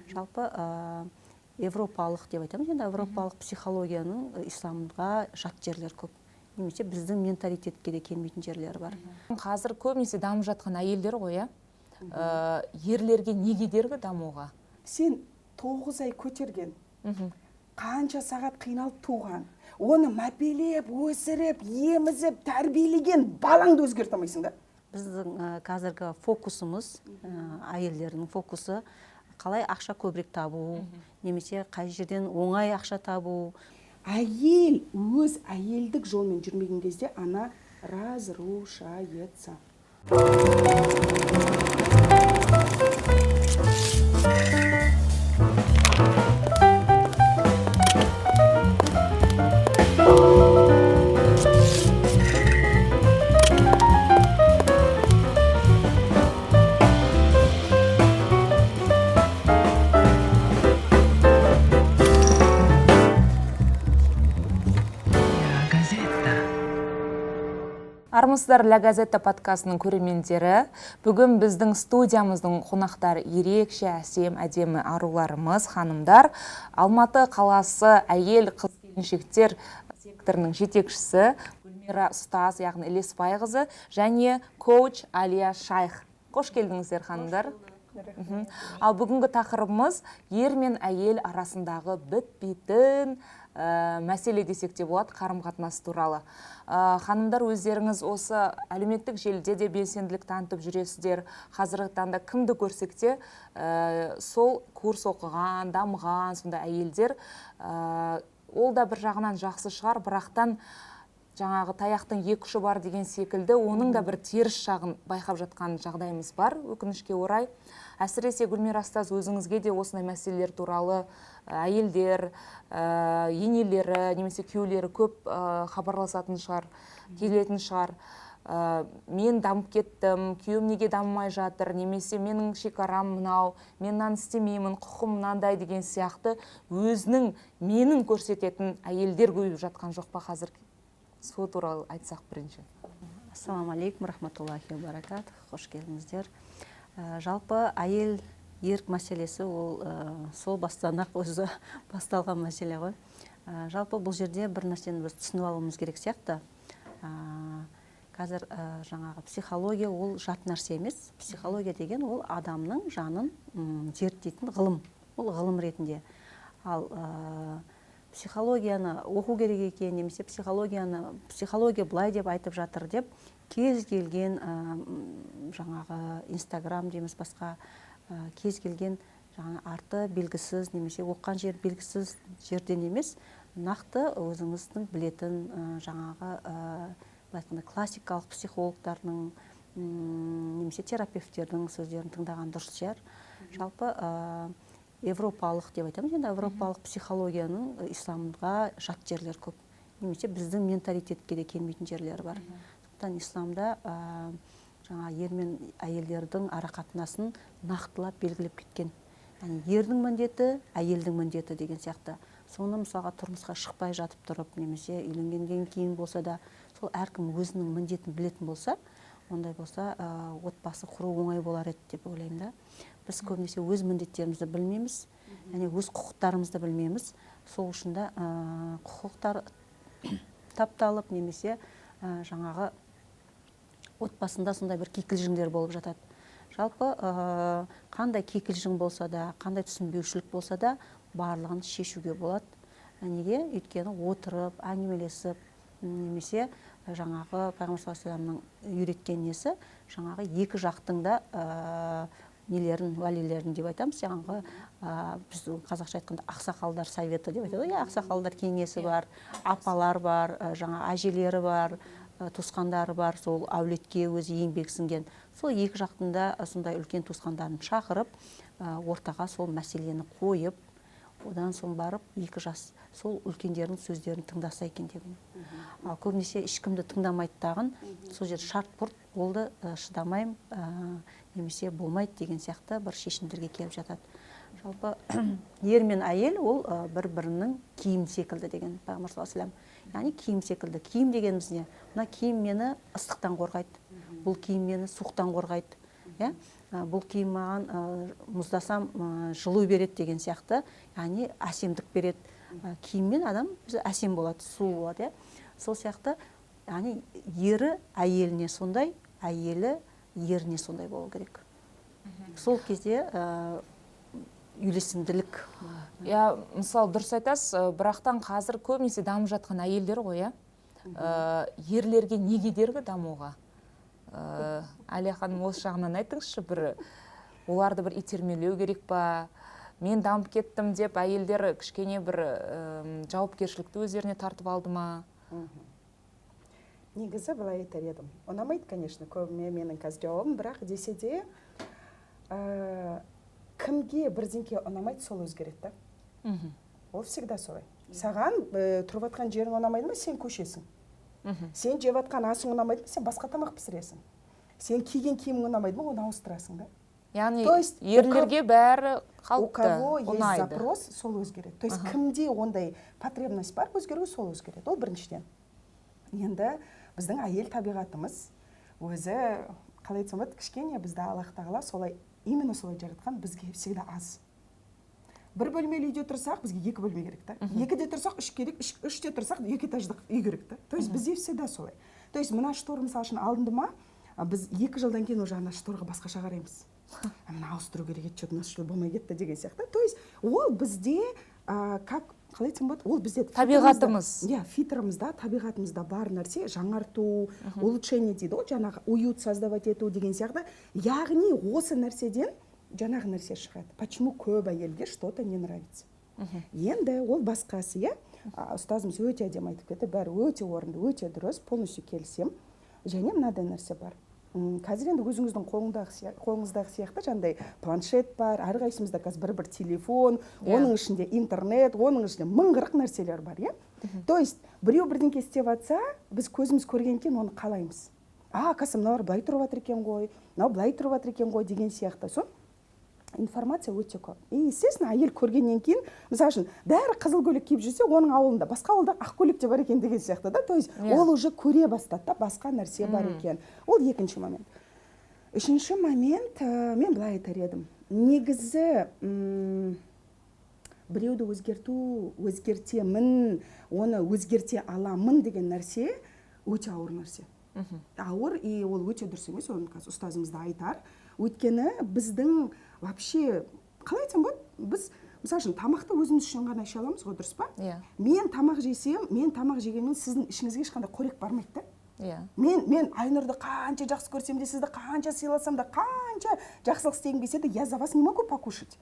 Жалпы европалық деп айтамыз, енді европалық психологияның исламға жат жерлер көп. Немесе біздің менталитетке де келмейтін жерлері бар. Қазір көбінесе дамып жатқан әйелдер ғой, ерлерге не кедергі дамуға? Сен 9 ай көтерген, қанша сағат қиналып туған, оны мәпелеп, өсіріп, емізіп, тәрбиелеген балаңды өзгерте алмайсың да. Біздің қазіргі фокусымыз, әйелдердің фокусы қалай ақша көбірек табу, немесе қай жерден оңай ақша табу. Әйел өз әйелдік жолмен жүрмеген кезде ана разрушается. Армысыздар, Ля Газетта подкастының көрермендері. Бүгін біздің студиямыздың қонақтары ерекше әсем, әдемі аруларымыз, ханымдар. Алматы қаласы әйел қыз-келіншектер секторының жетекшісі Гүлмира Ұстаз, яғни Ілеспайқызы, және коуч Алия Шайх. Қош келдіңіздер, ханымдар. Ал бүгінгі тақырыбымыз ер мен әйел арасындағы бітпейтін мәселе десек те болады, қарым-қатынас туралы. Ханымдар, өздеріңіз осы әлеуметтік желіде де белсенділік танытып жүресіздер. Қазіргі таңда кімді көрсек те сол курс оқыған, дамыған сондай әйелдер, ол да бір жағынан жақсы шығар, бірақтан жаңағы таяқтың екі ұшы бар деген секілді, оның да бір теріс жағын байқап жатқан жағдайымыз бар, өкінішке орай. Әсіресе Гүлмира Ұстаз, өзіңізге де осындай мәселелер туралы әйелдер, енелері, немесе күйеулері көп хабарласатын шығар, келетін шығар. Мен дамып кеттім, күйеуім неге дамымай жатыр, немесе менің шекарам мынау, мен мынаны істемеймін, құқым мынандай деген сияқты менің көрсететін әйелдер көбейіп жатқан жоқ па қазір? Сол туралы айтсақ бірінші. Ассалаумағалейкум, рахматуллахи ва баракатух, қош келдіңіздер. Жалпы әйел ерік мәселесі ол сол бастан-ақ өзі басталған мәселе ғой. Жалпы бұл жерде бір нәрсені біз түсініп алуымыз керек сияқты. Қазір жаңағы психология ол жат нәрсе емес. Психология деген ол адамның жанын зерттейтін ғылым. Ол ғылым ретінде. Ал психологияны оқу керек екен, немесе психология былай деп айтып жатыр деп кез келген жаңағы Инстаграм дейміз, басқа кез келген жаңа арты белгісіз, немесе оққан жер белгісіз жерден емес, нақты өзіңіздің білетін жаңағы классикалық психологтардың немесе терапевттердің сөздерін тыңдаған дұрыс шығар. Жалпы европалық деп айтамыз, енді европалық психологияның исламға жат жерлер көп. Немесе біздің менталитетке де келмейтін жерлері бар. Сондықтан исламда жаңа ер мен әйелдердің арақатынасын нақтылап белгілеп кеткен. Яғни ердің міндеті, әйелдің міндеті деген сияқты. Соны мысалға тұрмысқа шықпай жатып тұрып, немесе үйленгеннен кейін болса да, сол әркім өзінің міндетін білетін болса, ондай болса отбасы құру оңай болар еді деп ойлаймын да. Біз көбінесе өз міндеттерімізді білмейміз, яғни өз құқықтарымызды білмейміз. Сол үшін де құқықтар тапталып, немесе жаңағы отбасында сондай бір кикілжіңдер болып жатады. Жалпы қандай кикілжің болса да, қандай түсінбеушілік болса да, барлығын шешуге болады. Неге? Өйткені отырып, әңгімелесіп, немесе жаңағы Пайғамбар саллаллаху алейхи вассаламның үйреткен несі, жаңағы екі жақтың да нелерін, уәлилерін деп айтамыз, жаңағы біз қазақша айтқанда ақсақалдар советі деп айтады. Ақсақалдар кеңесі бар, апалар бар, жаңа әжелері бар, туысқандары бар, сол әулетке өзі еңбек сіңген. Сол екі жақтында сондай үлкен туысқандарын шақырып, ортаға сол мәселені қойып, одан соң барып екі жас сол үлкендердің сөздерін тыңдаса екен деп. Ал көбінесе ешкімді тыңдамайды тағын, сол жер шарт бұрт болды, шыдамайым, немесе болмайды деген сияқты бір шешімдерге келіп жатады. Жалпы ер мен әйел ол бір-бірінің киім секілді деген Пайғамбар саллаллаху алейхи ва саллям. Яғни киім секілді. Киім дегеніміз не? Мына киім мені ыстықтан қорғайды. Бұл киім мені суықтан қорғайды. бұл киім маған мұздасам жылу береді деген сияқты, яғни әсемдік береді. Киіммен адам әсем болады, сұлу болады, иә. Сол сияқты, яғни ері әйеліне сондай, әйелі еріне сондай болу керек. Сол кезде үйлесімділік. Мысалы дұрыс айтасыз, бірақтан қазір көбінесе дамып жатқан әйелдер ғой, ерлерге не кедергі дамуға? Әлия ханым, осы жағынан айтыңызшы, оларды бір итермелеу керек па? Мен дамып кеттім деп әйелдер кішкене бір жауапкершілікті өздеріне тартып алды ма? Негізі былай айтар едім. Ұнамайды, конечно, көбіне менің қазір жауабым, бірақ десе де кімге бірдеңке ұнамайды, сол өзгереді. Ол всегда солай. Саған тұрып жатқан жерің ұнамайды ма, сен көшесің. Сен жеп жатқан асың ұнамайды ма, сен басқа тамақ пісіресің. Сен киген киімің ұнамайды ма, оны ауыстырасың да. Яғни ерлерге бәрі қалыпты, у кого есть ұнайды. запрос, сол өзгереді. То есть кімде ондай потребность бар, өзгеру сол өзгереді. Ол біріншіден. Енді біздің әйел табиғатымыз өзі, қалай айтсам болады, кішкене бізді Аллах тағала солай, именно солай жаратқан, бізге всегда аз. Бір бөлмелі үйде тұрсақ, бізге 2 бөлме керек та. 2-де тұрсақ 3 керек, 3-те тұрсақ 2 этаждық үй керек та. То есть бізде всегда солай. То есть мына штор мысалы үшін алынды ма, біз 2 жылдан кейін уже ана шторға басқаша қараймыз. Мына ауыстыру керек еді, что-то наш болмай кетті деген сияқты. То есть ол бізде қалай айтсам болады, ол бізде табиғатымыз. Иә, фитрымызда, табиғатымызда бар нәрсе, жаңарту, улучшение дейді ғой, жаңағы уют создавать ету деген сияқты. Яғни осы нәрседен жаңағы нәрсе шығады. Почему көп әйелге что-то не нравится? Енді ол басқасы, иә. Ұстазымыз өте әдемі айтып кетті, бәрі өте орынды, өте дұрыс, полностью келісем. Және мынадай нәрсе бар. Қазір енді өзіңіздің қолыңыздағы сияқты жаңағыдай планшет бар, әрқайсымызда қазір бір телефон, оның ішінде интернет, оның ішінде 1040 нәрселер бар, иә? То есть біреу бірдеңке істеп жатса, біз көзіміз көрген кейін оны қалаймыз. Қасым, мыналар былай тұрып жатыр екен ғой, мынау былай тұрып жатыр екен ғой деген сияқты. Сол информация өте көп. Естественно, әйел көргеннен кейін, мысалы үшін, бәрі қызыл көйлек киіп жүрсе, оның ауылында, басқа ауылда ақ көйлек те бар екен деген сияқты да. То есть ол уже көре бастады да, басқа нәрсе бар екен. Ол екінші момент. Үшінші момент, мен былай айтар едім. Негізі біреуді өзгертемін, оны өзгерте аламын деген нәрсе өте ауыр нәрсе. Ауыр, и ол өте дұрыс емес, оны қазір ұстазымыз да айтар. Өйткені біздің вообще, қалай айтсам болады, біз, мысалы үшін, тамақты өзіміз үшін ғана іше аламыз ғой, дұрыс па? Мен тамақ жесем, мен тамақ жегенмен сіздің ішіңізге ешқандай қорек бармайды да. Мен Айнұрды қанша жақсы көрсем де, сізді қанша сыйласам да, қанша жақсылық істегім келсе де, я за вас не могу покушать.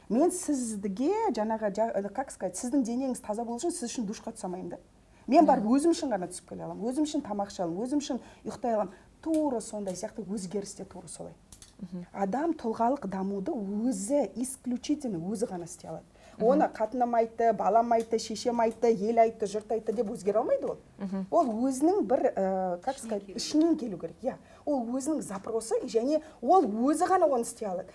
Мен сізге жаңағы, как сказать, сіздің денеңіз таза болу үшін сіз үшін душқа түсамаймын да. Мен барып өзім үшін ғана түсіп келе аламын, өзім үшін тамақ іше аламын, өзім үшін ұйықтай аламын. Тура сондай сияқты өзгерісте тура солай. Адам тұлғалық дамуды өзі, исключительно өзі ғана істей алады. Оны қатыным айтты, балам айтты, шешем айтты, ел айтты, жұрт айтты деп өзгере алмайды ол. Ол өзінің бір, как сказать, ішінен келу керек. Ол өзінің запросы, және ол өзі ғана оны істей алады.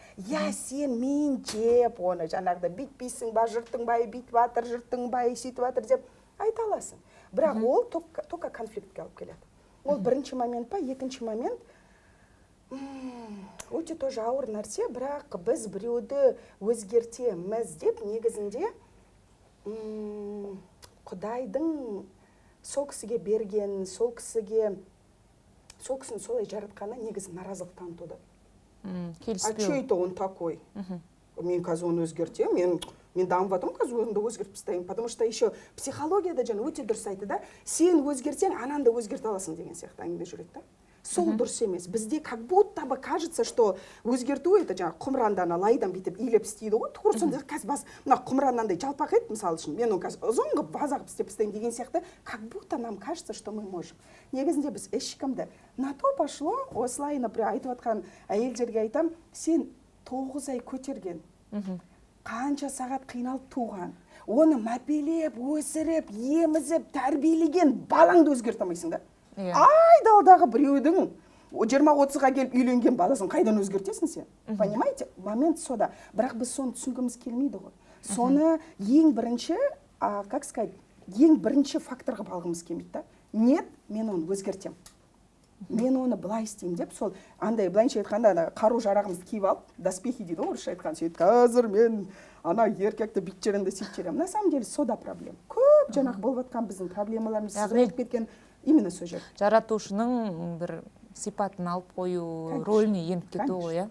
Сен мен жеп оны жаңағыда бүйтпейсің ба, жұрттың бай бүйтіп жатыр, жұрттың бай сөйтіп жатыр деп айта аласың. Бірақ ол только конфликтке алып келеді. Ол бірінші момент па, екінші момент өте тоже ауыр нәрсе, бірақ біз біреуді өзгертеміз деп негізінде Құдайдың сол кісіге берген, сол кісіні солай жаратқаны негізі наразылық танытуды. Что это он такой? Мен қазір оны өзгертем, мен дамып жатырмын, қазір өзімді өзгертіп тастаймын, потому что еще психологияда жаңа өте дұрыс айтты да, сен өзгертсең, ананы да өзгерте аласың деген сияқты әңгіме жүреді да. Сол дұрыс емес. Бізде как будто бы кажется, что өзгерту это жаңа құмыранда ана лайдан бүйтіп илеп істейді ғой. Тура сондай қазір мына құмыраннандай жалпақ ет, мысалы үшін, мен оны қазір ұзын қылып база қылып істеп тастаймын деген сияқты, как будто нам кажется, что мы можем. Негізінде біз ешкімді на то пошло, осылай, например, айтып жатқан әйелдерге айтам, сен 9 ай көтерген, қанша сағат қиналып туған, оны мәпелеп, өсіріп, емізіп, тәрбиелеген балаңды өзгерте алмайсың да. Айдалдағы біреудің 20-30-ға келіп үйленген баласын қайдан өзгертесің сен? Понимаете? Момент сода. Бірақ біз соны түсінгіміз келмейді ғой. Соны ең бірінші, ең бірінші факторға алғымыз келмейді да. Нет, мен оны өзгертем. мен оны былай істеймін деп сол андай былайша айтқанда ана қару жарағымызды киіп алып доспехи дейді ғой орысша айтқан сөйтіп қазір мен ана еркекті бүйтіп жүремін де сөйтіп жүремін. На самом деле сода проблема көп жаңағы болып жатқан біздің проблемаларымыз сызылып кеткен именно сол жер. Жаратушының бір сипатын алып қою рөліне еніп кету ғой,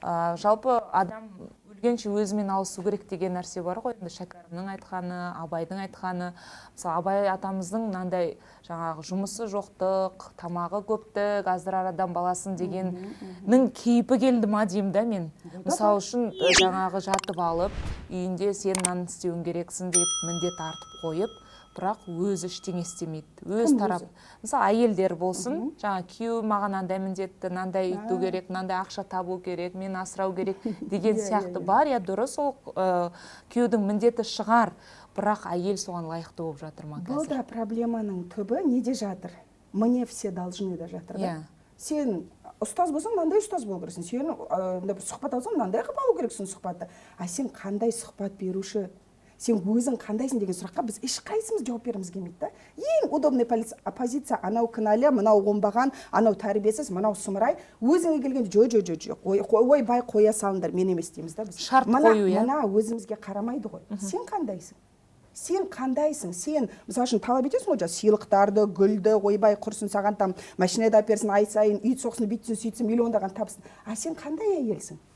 жалпы адам өлгенше өзімен алысу керек деген нәрсе бар ғой. Енді Шәкәрімнің айтқаны, Абайдың айтқаны. Мысалы, Абай атамыздың мынандай жаңағы жұмысы жоқтық, тамағы көптік, аздырар адам баласын дегеннің кейпі келді ма деймін да мен. Мысалы үшін жаңағы жатып алып, үйінде сен мынаны істеуің керексің деп міндет артып қойып, бірақ өзі ештеңе істемейді. Өз тарап. Мысалы, әйелдер болсын, жаңа күйеуі маған андай міндетті, мынандай өйту керек, мынандай ақша табу керек, мен асырау керек деген сияқты бар. Я дұрыс, ол күйеудің міндеті шығар, бірақ әйел соған лайықты болып жатыр ма қазір? Бұл да проблеманың түбі неде жатыр? Мне все должны да жатыр да. Сен ұстаз болсаң, мынандай ұстаз болу керексің. Сен сұхбат алсаң, мынандай қылып алу керексің сұхбатты. А сен қандай сұхбат беруші? Сен өзің қандайсың деген сұраққа біз ешқайсымыз жауап бергіміз келмейді да. Ең удобный позиция анау кінәлі, мынау оңбаған, анау тәрбиесіз, мынау сұмырай. Өзіңе келгенде жоқ. Ойбай қоя салыңдар, мен емес дейміз да біз. Шарт қою, Мына өзімізге қарамайды ғой. Сен қандайсың? Сен қандайсың? Сен, мысалы үшін талап етесің ғой, сыйлықтарды, гүлді, ойбай құрсын саған там машинада әперсін, ай сайын үй соқсын, бүйтсін, сөйтсін, миллиондаған тапсын. А сен қандай әйелсің?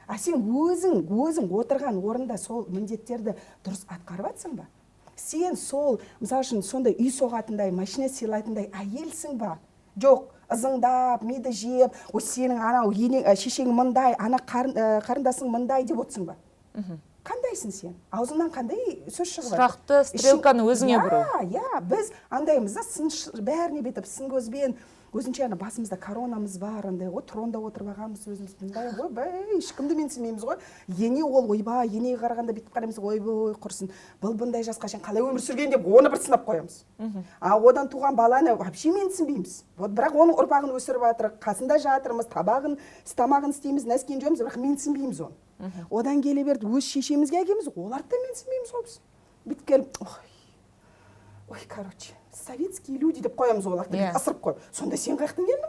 А сен өзің отырған орында сол міндеттерді дұрыс атқарып жатсың ба? Сен сол, мысалы үшін сондай үй соғатындай, машина сыйлайтындай әйелсің ба? Жоқ, ызыңдап, миды жеп, сенің анау шешең мындай, ана қарындасың мындай деп отырсың ба? Қандайсың сен? Аузыңнан қандай сөз шығып жатыр? Сұрақты стрелканы өзіңе бұру. Біз андаймыз да, бәріне бетіп сын көзбен, өзінше басымызда коронамыз бар, андай ғой, тронда отырып алғанбыз өзіміз, мындай ғой, ешкімді менсінбейміз ғой. Ене ол ойбай, енеге қарағанда бүйтіп қараймыз, ойбай құрсын, бұл бұндай жасқа шейін қалай өмір сүрген деп оны бір сынап қоямыз. Одан туған баланы вообще менсінбейміз. Бірақ оның ұрпағын өсіріп жатыр, қасында жатырмыз, тамағын істейміз, нәскиін жуамыз, бірақ менсінбейміз оны. Одан келе берді, өз шешемізге әкеміз, оларды да менсінбейміз ғой біз. Бүйтіп келіп, ой, короче, советские люди деп қоямыз оларды, асырып қойып. Сонда сен қаяқтан келдің?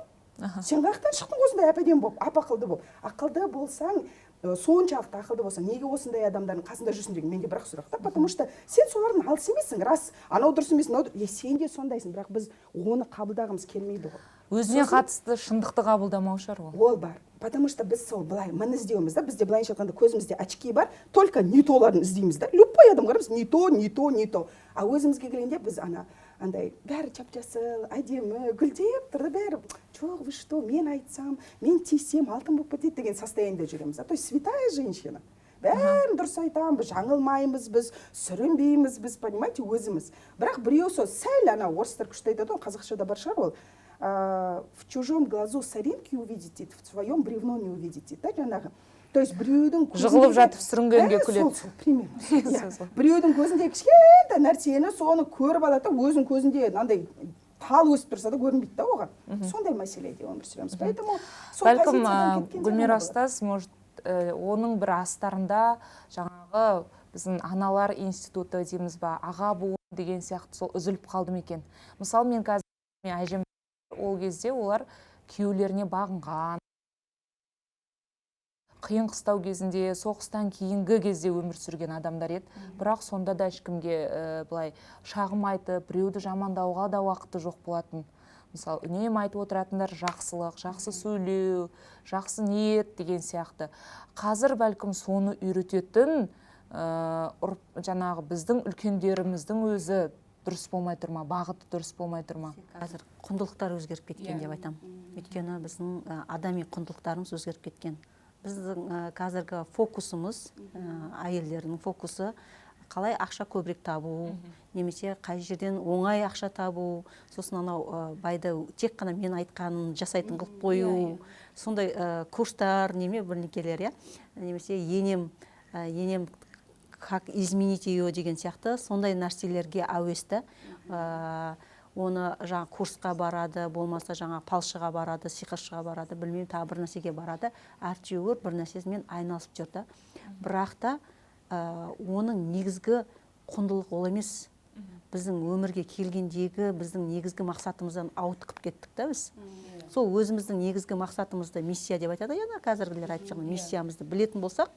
Сен қаяқтан шықтың осындай әп-әдемі болып, ап-ақылды болып? Ақылды болсаң, соншалықты ақылды болсаң, неге осындай адамдардың қасында жүрсің деген менде бірақ сұрақ та, потому что сен солардың алыс емессің, рас, анау дұрыс емес, мынау дұрыс. Сен де сондайсың, бірақ біз оны қабылдағымыз келмейді ғой. Өзіне қатысты шындықты қабылдамау шығар ол. Ол бар. Потому что біз сол былай мін іздеуіміз да, бізде былайша айтқанда көзімізде очки бар, только не толарын іздейміз да. Любой адам қараймыз, не то. А өзімізге келгенде біз андай бәрі жап-жасыл, әдемі, гүлдеп тұрды бәрі. Жоқ, вы что, мен айтсам, мен тиссем, алтын болып кетеді деген состояниеде жүреміз. То есть святая женщина. Бәрін дұрыс айтамыз, біз жаңылмаймыз, біз сүрінбейміз, біз, понимаете, өзіміз. Бірақ біреу сол сәл орыстар күшті айтады, қазақшада бар шығар ол. В чужом глазу соринки увидите, в своем бревно не увидите. Да, жаңағы. То есть біреудің жығылып жатып сүрінгенге күледі. Примерно. Біреудің көзінде кішкентай нәрсені соны көріп алады, өзінің көзінде мынандай тал өсіп тұрса да көрінбейді да оған. Сондай мәселеде өмір сүреміз. Поэтому бәлкім Гүлмира ұстаз, может, оның бір астарында жаңағы біздің аналар институты дейміз ба, аға буын деген сияқты сол үзіліп қалды ма екен. Мысалы, мен қазір әжем ол кезде олар күйеулеріне бағынған, қиын қыстау кезінде, соғыстан кейінгі кезде өмір сүрген адамдар еді. Бірақ сонда да ешкімге былай шағым айтып, біреуді жамандауға да уақыты жоқ болатын. Мысалы, үнемі айтып отыратындар жақсылық, жақсы сөйлеу, жақсы ниет деген сияқты. Қазір бәлкім соны үйрететін жаңағы біздің үлкендеріміздің өзі дұрыс болмай тұр ма, бағыты дұрыс болмай тұр ма? Қазір құндылықтар өзгеріп кеткен деп айтам. Өйткені біздің адами құндылықтарымыз өзгеріп кеткен. Біздің қазіргі фокусымыз, әйелдердің фокусы қалай ақша көбірек табу, немесе қай жерден оңай ақша табу, сосын анау байды тек қана мен айтқанын жасайтын қылып қою, сондай курстар, бірнекелер, немесе енем как изменить ее деген сияқты сондай нәрселерге әуесті. Оны жаңа курсқа барады, болмаса жаңа палшыға барады, сиқыршыға барады, білмеймін, тағы бір нәрсеге барады. Әйтеуір бір нәрсесімен айналысып жүрді. Бірақ та оның негізгі құндылық ол емес. біздің өмірге келгендегі біздің негізгі мақсатымыздан ауытқып кеттік та біз. Сол өзіміздің негізгі мақсатымызды миссия деп айтады яғни қазіргілер айтып жатқан миссиямызды білетін болсақ,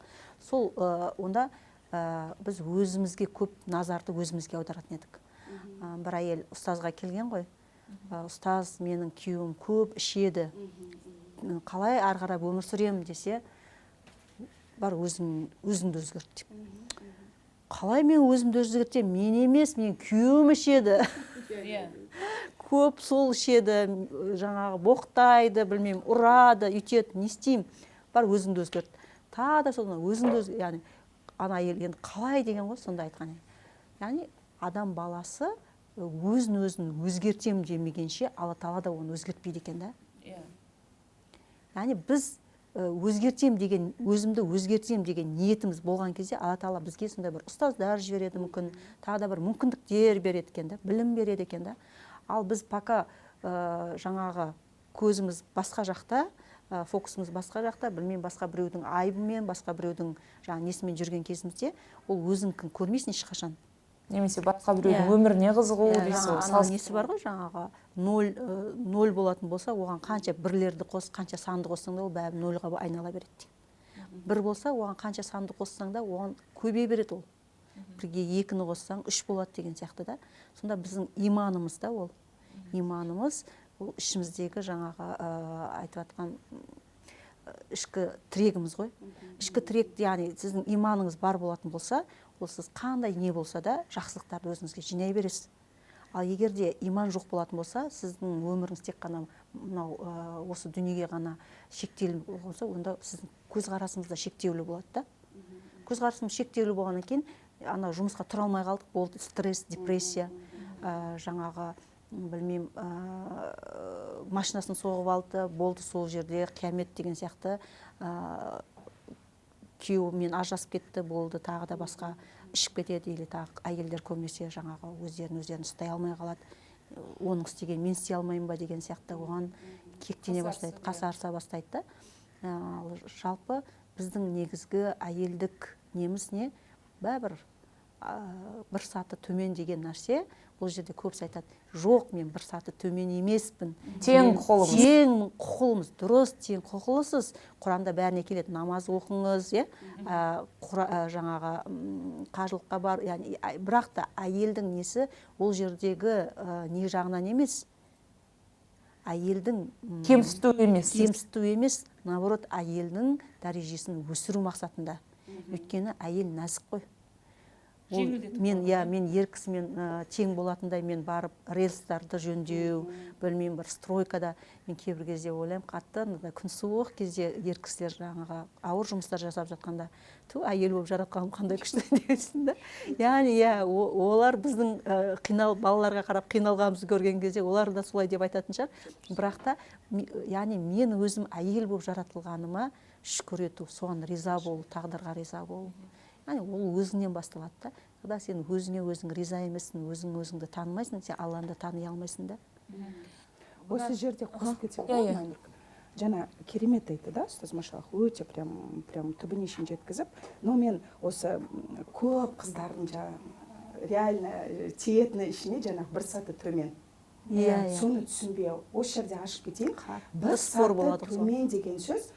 сол онда біз өзімізге көп назарды өзімізге аударатын едік. Бір әйел ұстазға келген ғой. Ұстаз, менің күйеуім көп ішеді. Қалай ары қарап өмір сүремін десе, бар өзіңді өзгерт деп. Қалай мен өзімді өзгертемін? Мен емес, мен күйеуім ішеді. Көп сол ішеді, жаңағы боқтайды, білмеймін, ұрады, үйтеді, не істеймін? Бар өзіңді өзгерт. Тағы да соны өзіңді өзгерт, яғни ана әйел енді қалай деген ғой сонда айтқан. Яғни адам баласы өзін өзгертемін демегенше Алла Тағала да оны өзгертпейді екен да. Яғни біз өзгертем деген, өзімді өзгертем деген ниетіміз болған кезде Алла Тағала бізге сондай бір ұстаздар жібереді мүмкін, тағы да бір мүмкіндіктер береді екен да, білім береді екен да. Ал біз пока жаңағы көзіміз басқа жақта, фокусымыз басқа жақта, білмеймін, басқа біреудің айыбымен, басқа біреудің жаңағы несімен жүрген кезімізде, ол өзіңкін көрмейсің ешқашан. Немесе басқа біреудің өміріне қызығу дейсіз. Ана несі бар ғой, жаңағы нөл болатын болса, оған қанша бірлерді қос, қанша санды қоссаң да, ол бәрі нөлға айнала береді. Бір болса, оған қанша санды қоссаң да, оған көбейе береді ол. Бірге екіні қоссаң, үш болады деген сияқты да. Сонда біздің иманымыз да ол. Иманымыз ол ішіміздегі жаңағы айтып жатқан ішкі тірегіміз ғой. Ішкі тірек, яғни сіздің иманыңыз бар болатын болса, ол сіз қандай не болса да жақсылықтарды өзіңізге жинай бересіз. Ал егер де иман жоқ болатын болса, сіздің өміріңіз тек қана мынау осы дүниеге ғана шектеліп болса, онда сіздің көзқарасыңыз да шектеулі болады да. Көзқарасымыз шектеулі болғаннан кейін, ана жұмысқа тұра алмай қалдық, болды стресс, депрессия, жаңағы білмеймін, машинасын соғып алды, болды сол жерде қиямет деген сияқты, күйеуімен ажырасып кетті, болды, тағы да басқа ішіп кетеді, или тағы әйелдер көбінесе жаңағы өздерін ұстай алмай қалады, оның істеген мен істей алмаймын ба деген сияқты оған кектене бастайды, қасарыса бастайды да. Жалпы біздің негізгі әйелдік неміз не? Бәрібір бір саты төмен деген нәрсе, бұл жерде көбісі айтады, жоқ, мен бір саты төмен емеспін. Тең құқылымыз. Тең құқылымыз, дұрыс, тең құқылысыз. Құранда бәріне келеді, намаз оқыңыз, жаңағы қажылыққа бар, яғни бірақ та әйелдің несі ол жердегі не жағынан емес. Әйелдің кемсіту емес. Кемсіту емес, наоборот, әйелдің дәрежесін өсіру мақсатында. Өйткені әйел нәзік қой. Мен ер кісімен тең болатындай мен барып рельстарды жөндеу, білмеймін, бір стройкада мен кейбір кезде ойлаймын, қатты күн суық кезде ер кісілер жаңағы ауыр жұмыстар жасап жатқанда, әйел болып жаратқаным қандай күшті дейсің да. Яғни олар біздің балаларға қарап қиналғанымызды көрген кезде олар да солай деп айтатын шығар. Бірақ та яғни мен өзім әйел болып жаратылғаныма шүкір ету, соған риза болу, тағдырға риза болу. Яғни ол өзіңнен басталады да. Когда сен өзіңе өзің риза емессің, өзіңді танымайсың, сен Алланы да тани алмайсың да. Осы жерде қосып кетсем ғой, жаңа керемет айтты да, ұстаз Машаллах, өте прям түбіне шейін жеткізіп, но мен осы көп қыздардың реально тиетіні ішіне жаңа бір саты төмен. Соны түсінбей, осы жерде ашып кетейін. Бір саты төмен деген сөз,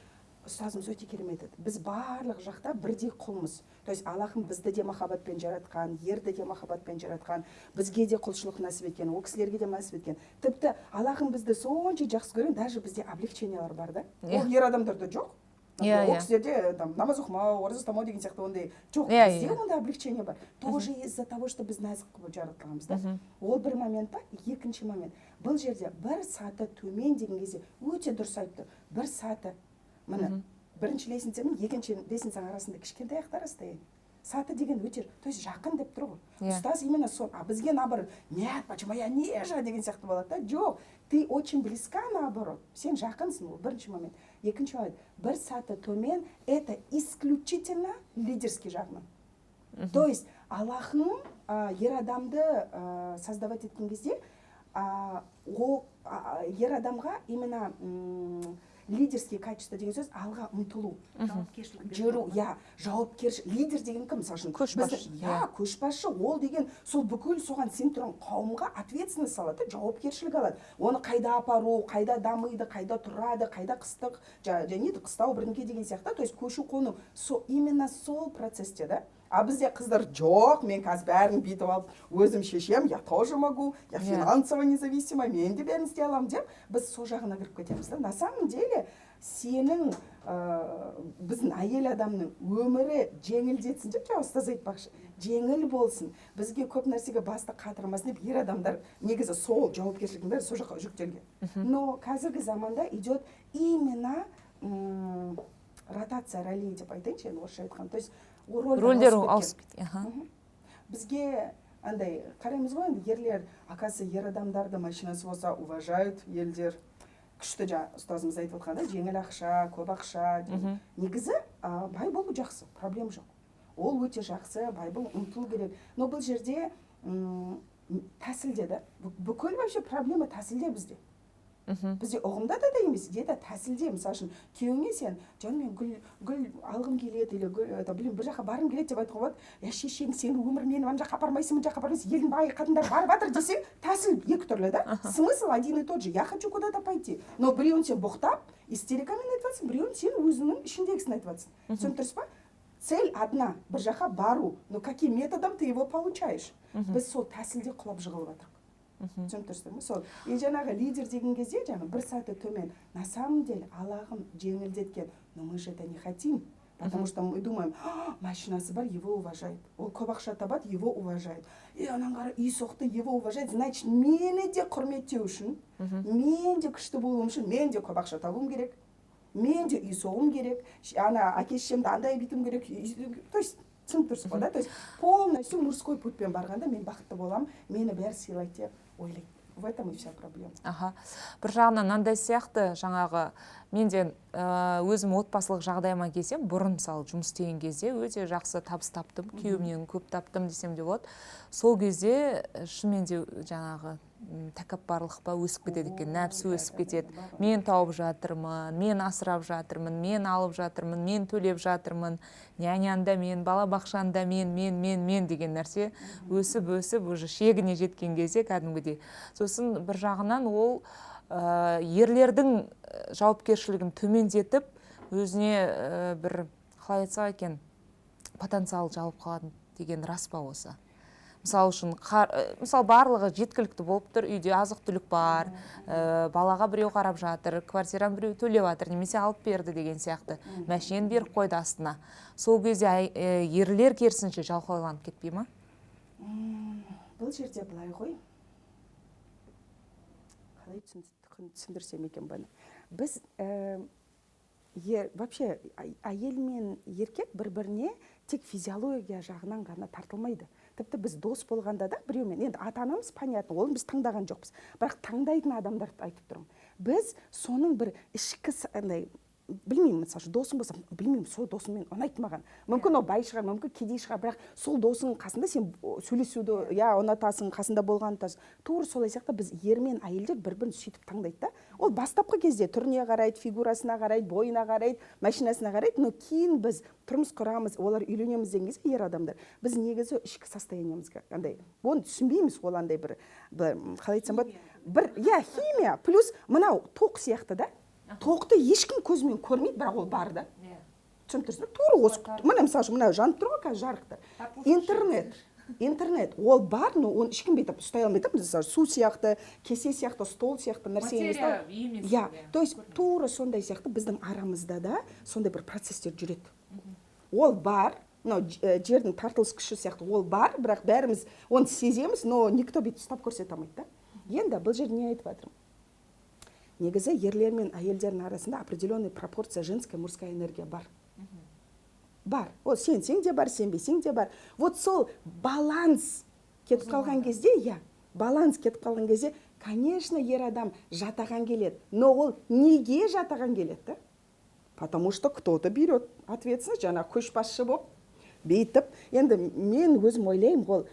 ұстазымыз өте керемет еді. Біз барлық жақта бірдей құлмыз. То есть Аллахым бізді де махаббатпен жаратқан, ерді де махаббатпен жаратқан, бізге де құлшылық нәсіп еткен, ол кісілерге де нәсіп еткен. Тіпті Аллахым бізді сонша жақсы көрген, даже бізде облегчениялар бар да. Ол ер адамдарда жоқ. Ол кісілерде намаз оқымау, ораза ұстамау деген сияқты ондай жоқ. Бізде ондай облегчение бар. Тоже из-за того, что біз нәзік қылып жаратылғанбыз да. Ол бір момент па, екінші момент. Бұл жерде бір саты төмен деген кезде өте дұрыс айтты. Бір саты. Міне, бірінші лесенциямен екінші лесенцияның арасында кішкентай аяқтар расстояние. Саты деген өте, то есть жақын деп тұр ғой. Ұстаз именно сол, бізге наоборот, нет, почему я ниже деген сияқты болады да. Жоқ, ты очень близка наоборот. Сен жақынсың, ол бірінші момент. Екінші момент, бір саты төмен, это исключительно лидерский жағынан. То есть Аллахның ер адамды создавать еткен кезде, ер адамға именно лидерские качества деген сөз алға ұмтылу, жүру, жауапкершілік. Лидер деген кім? Мысалы үшін Көшбасшы. Көшбасшы, ол деген сол бүкіл соған сен тұрған қауымға ответственность салады, жауапкершілік алады. Оны қайда апару, қайда дамиды, қайда тұрады, қайда қыстық, және қыстау бірінке деген сияқты. То есть көшу қону именно сол процесте, да. А бізде қыздар жоқ, мен қазір бәрін бүйтіп алып, өзім шешем, я тоже могу, я финансово независима, мен де бәрін істей аламын деп, біз сол жағына кіріп кетеміз. На самом деле, сенің біздің әйел адамның өмірі жеңілдетсін деп, ұстаз айтпақшы, жеңіл болсын, бізге көп нәрсеге басты қатырмасын деп, ер адамдар негізі сол жауапкершіліктің бәрі сол жаққа жүктелген. Но қазіргі заманда идет именно ротация ролей деп айтайыншы, енді орысша айтқан. То есть рөлдер ауысып кеткен. Бізге андай қараймыз ғой, енді ерлер, оказывается, ер адамдарды машинасы болса уважают елдер. Күшті ұстазымыз айтып отқанда, жеңіл ақша, көп ақша. Негізі бай болу жақсы, проблем жоқ. Ол өте жақсы, бай болу ұмтылу керек. Но бұл жерде тәсілде да, бүкіл вообще проблема тәсілде бізде. Бізде ұғымда да емес, де тәсілде. Мысалы үшін, күйеуіңе сен, жан мен гүл алғым келеді, или бір жаққа барым келеді деп айтуға болады. Шешең, сен өмір мені ана жаққа апармайсың, мына жаққа апармайсың, елдің бай қадындар барып жатыр десең, тәсіл екі түрлі, да? Смысл один и тот же. Я хочу куда-то пойти. Но біреуін сен боқтап, истерикамен айтып жатсың, біреуін сен өзіңнің ішіндегісін айтып жатсың. Түсініп тұрсыз ба? Цель одна, бір жаққа бару. Но каким методом ты его получаешь? Біз сол тәсілде құлап жығылып жатырмыз. Түсініп тұрсыздар ма? Сол. И жаңағы лидер деген кезде, бір саты төмен. На самом деле, Аллахым жеңілдеткен, но мы же это не хотим. Потому что мы думаем, машинасы бар, его уважают. Ол көп ақша табады, его уважают. И анан қара үй соқты, его уважают. Значит, мені де құрметтеу үшін, мен де күшті болуым үшін, мен де көп ақша табуым керек. Мен де үй соғым керек. Ана әке-шешемді андай бүйтуім керек. То есть, түсініп тұрсыз ба, да? То есть, полностью мужской путпен барғанда мен бақытты боламын, мені бәрі сыйлайды деп ойлайды. В этом и вся проблема. Бір жағынан мынандай сияқты, жаңағы мен де өзім отбасылық жағдайыма келсем, бұрын мысалы жұмыс істеген кезде өте жақсы табыс таптым, күйеуімнен көп таптым десем де болады. Сол кезде шынымен де жаңағы тәкаппарлық па өсіп кетеді екен, нәпсі өсіп кетеді. Мен тауып жатырмын, мен асырап жатырмын, мен алып жатырмын, мен төлеп жатырмын, няняңда мен, балабақшаңда мен деген нәрсе өсіп уже шегіне жеткен кезде кәдімгідей. Сосын бір жағынан ол ерлердің жауапкершілігін төмендетіп, өзіне бір қалай айтсақ екен, потенциал жалып қалады деген рас па осы? Мысалы үшін, мысалы барлығы жеткілікті болып тұр, үйде азық түлік бар, балаға біреу қарап жатыр, квартираны біреу төлеп жатыр, немесе алып берді деген сияқты, мәшинені беріп қойды астына. Сол кезде ерлер керісінше жалқауланып кетпей ма? Бұл жерде былай ғой. Қалай түсіндірсем екен бұны? Біз вообще әйел мен еркек бір-біріне тек физиология жағынан ғана тартылмайды. Тіпті біз дос болғанда да біреумен, енді ата-анамыз понятно, оны біз таңдаған жоқпыз. Бірақ таңдайтын адамдарды айтып тұрмын. Біз соның бір ішкі андай, білмеймін, мысалы досым болса, білмеймін, сол досыммен ұнайды маған. Мүмкін ол бай шығар, мүмкін кедей шығар, бірақ сол досың қасында сен сөйлесуді, ұнатасың, қасында болғанын ұнатасың. Тура солай сияқты біз ер мен әйелдер бір-бірін сөйтіп таңдайды да. Ол бастапқы кезде түріне қарайды, фигурасына қарайды, бойына қарайды, машинасына қарайды, но кейін біз тұрмыс құрамыз, олар үйленеміз деген кезде ер адамдар, біз негізі ішкі состояниемізге андай, оны түсінбейміз, ол андай бір қалай айтсам болады, бір химия плюс мынау тоқ сияқты да. Тоқты ешкім көзімен көрмейді, бірақ ол бар да. Түсініп тұрсың ба? Тура осы. Міне мысалы мына жанып тұр ғой қазір жарықты. Интернет, ол бар, но оны ешкім бүйтіп ұстай алмайды. Мысалы су сияқты, кесе сияқты, стол сияқты нәрсе емес. Материя емес. То есть тура сондай сияқты біздің арамызда да сондай бір процестер жүреді. Ол бар, жердің тартылыс күші сияқты ол бар, бірақ бәріміз оны сеземіз, но никто бүйтіп ұстап көрсете алмайды да. Енді бұл жерде не айтып жатырмын? Негізі ерлер мен әйелдердің арасында определенный пропорция женская, мужская энергия бар. Бар. О, сенсең де бар, сенбесең де бар. Вот сол баланс кетіп қалған кезде, баланс кетіп қалған кезде, конечно, ер адам жатаған келеді. Но ол неге жатаған келеді, да? Потому что кто-то берет ответственность, жаңа көшбасшы болып, бейтіп. Енді мен өзім ойлаймын, ол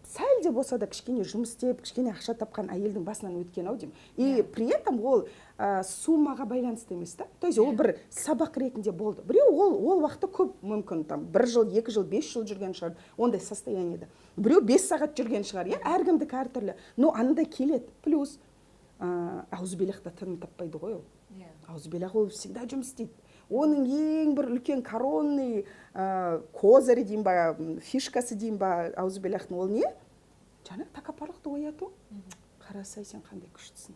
сәл де болса да кішкене жұмыс істеп кішкене ақша тапқан әйелдің басынан өткен ау деймін. И при этом ол суммаға байланысты емес та. То есть ол бір сабақ ретінде болды. Біреу ол уақытта көп мүмкін там 1 жыл, 2 жыл, 5 жыл жүрген шығар, ондай состояниеда. Біреу 5 сағат жүрген шығар, иә, әркімдікі әртүрлі. Но андай келеді. Плюс аузубилахта тыным таппайды ғой ол. Аузубилах ол всегда жұмыс істейді. Оның ең бір үлкен коронный козырі дейін ба, фишкасы дейін ба, аузубилахтың ол не? Жаңа тәкаппарлықты ояту. Қарасай сен қандай күштісің.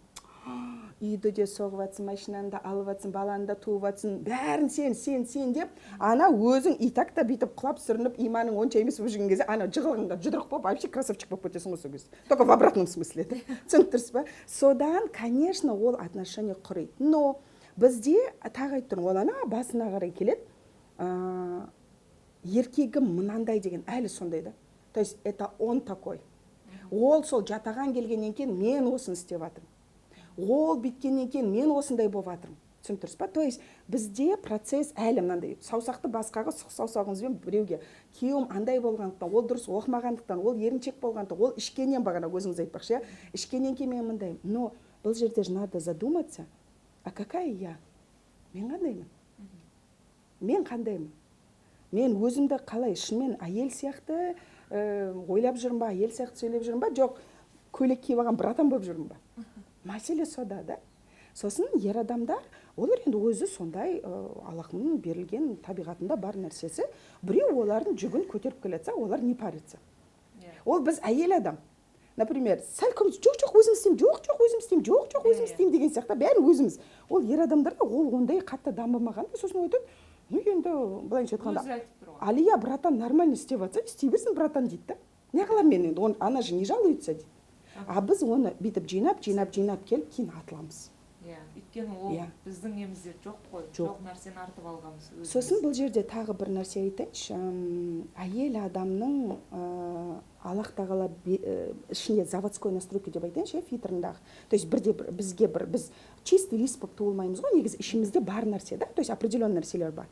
Үйді де соғып атсың, машинаны да алып атсың, баланы да туып атсың, бәрін сен деп, ана өзің итакта бүйтіп құлап сүрініп, иманың онша емес болып жүрген кезде, ана жығылғанда жұдырық болып, вообще красавчик болып кетесің ғой сол кезде. Только в обратном смысле. Түсініп тұрсыз ба? Содан, конечно, ол отношение құриды. Но бізде тағы айтып тұрмын, ол ана басына қарай келеді. Еркегім мынандай деген әлі сондай да. То есть это он такой. Ол сол жатаған келгеннен кейін мен осыны істеп жатырмын. Ол биткеннен кейін мен осындай болып жатырмын. Түсініп тұрсыз ба? То есть бізде процесс әлі мынандай. Саусақты басқаға сұқ саусағыңызбен біреуге. Күйеуім андай болғандықтан, ол дұрыс оқымағандықтан, ол еріншек болғандықтан, ол ішкеннен бағана өзіңіз айтпақшы, ішкеннен кейін мен мындаймын. Но бұл жерде же надо задуматься, а какая я? Мен қандаймын? Мен қандаймын? Мен өзімді қалай шынымен әйел сияқты ойлап жүрмін ба, әйел сияқты сөйлеп жүрмін ба, жоқ көйлек киіп алған бір адам болып жүрмін ба? Мәселе сода да. Сосын ер адамдар, олар енді өзі сондай Аллахтың берілген табиғатында бар нәрсесі. Біреу олардың жүгін көтеріп келетса, олар не парится. Ол біз әйел адам. Например, сәл көп жоқ өзім істеймін деген сияқты бәрі өзіміз. Ол ер адамдарда ол ондай қатты дамымаған. Сосын айтады, ну енді былайша айтқанда, Алия братан нормально істеп жатса, істей берсін братан дейді да. Не қыламын мен енді, ана же не жалуется дейді. А біз оны бүйтіп жинап келіп кейін атыламыз. Өйткені ол біздің емізде жоқ қой, жоқ нәрсені артып алғанбыз. Сосын бұл жерде тағы бір нәрсе айтайыншы. Әйел адамның Аллах тағала ішінде заводской настройка деп айтайыншы, фитрындағы. То есть біз чистый лист болып туылмаймыз ғой, негізі ішімізде бар нәрсе да, то есть определенный нәрселер бар.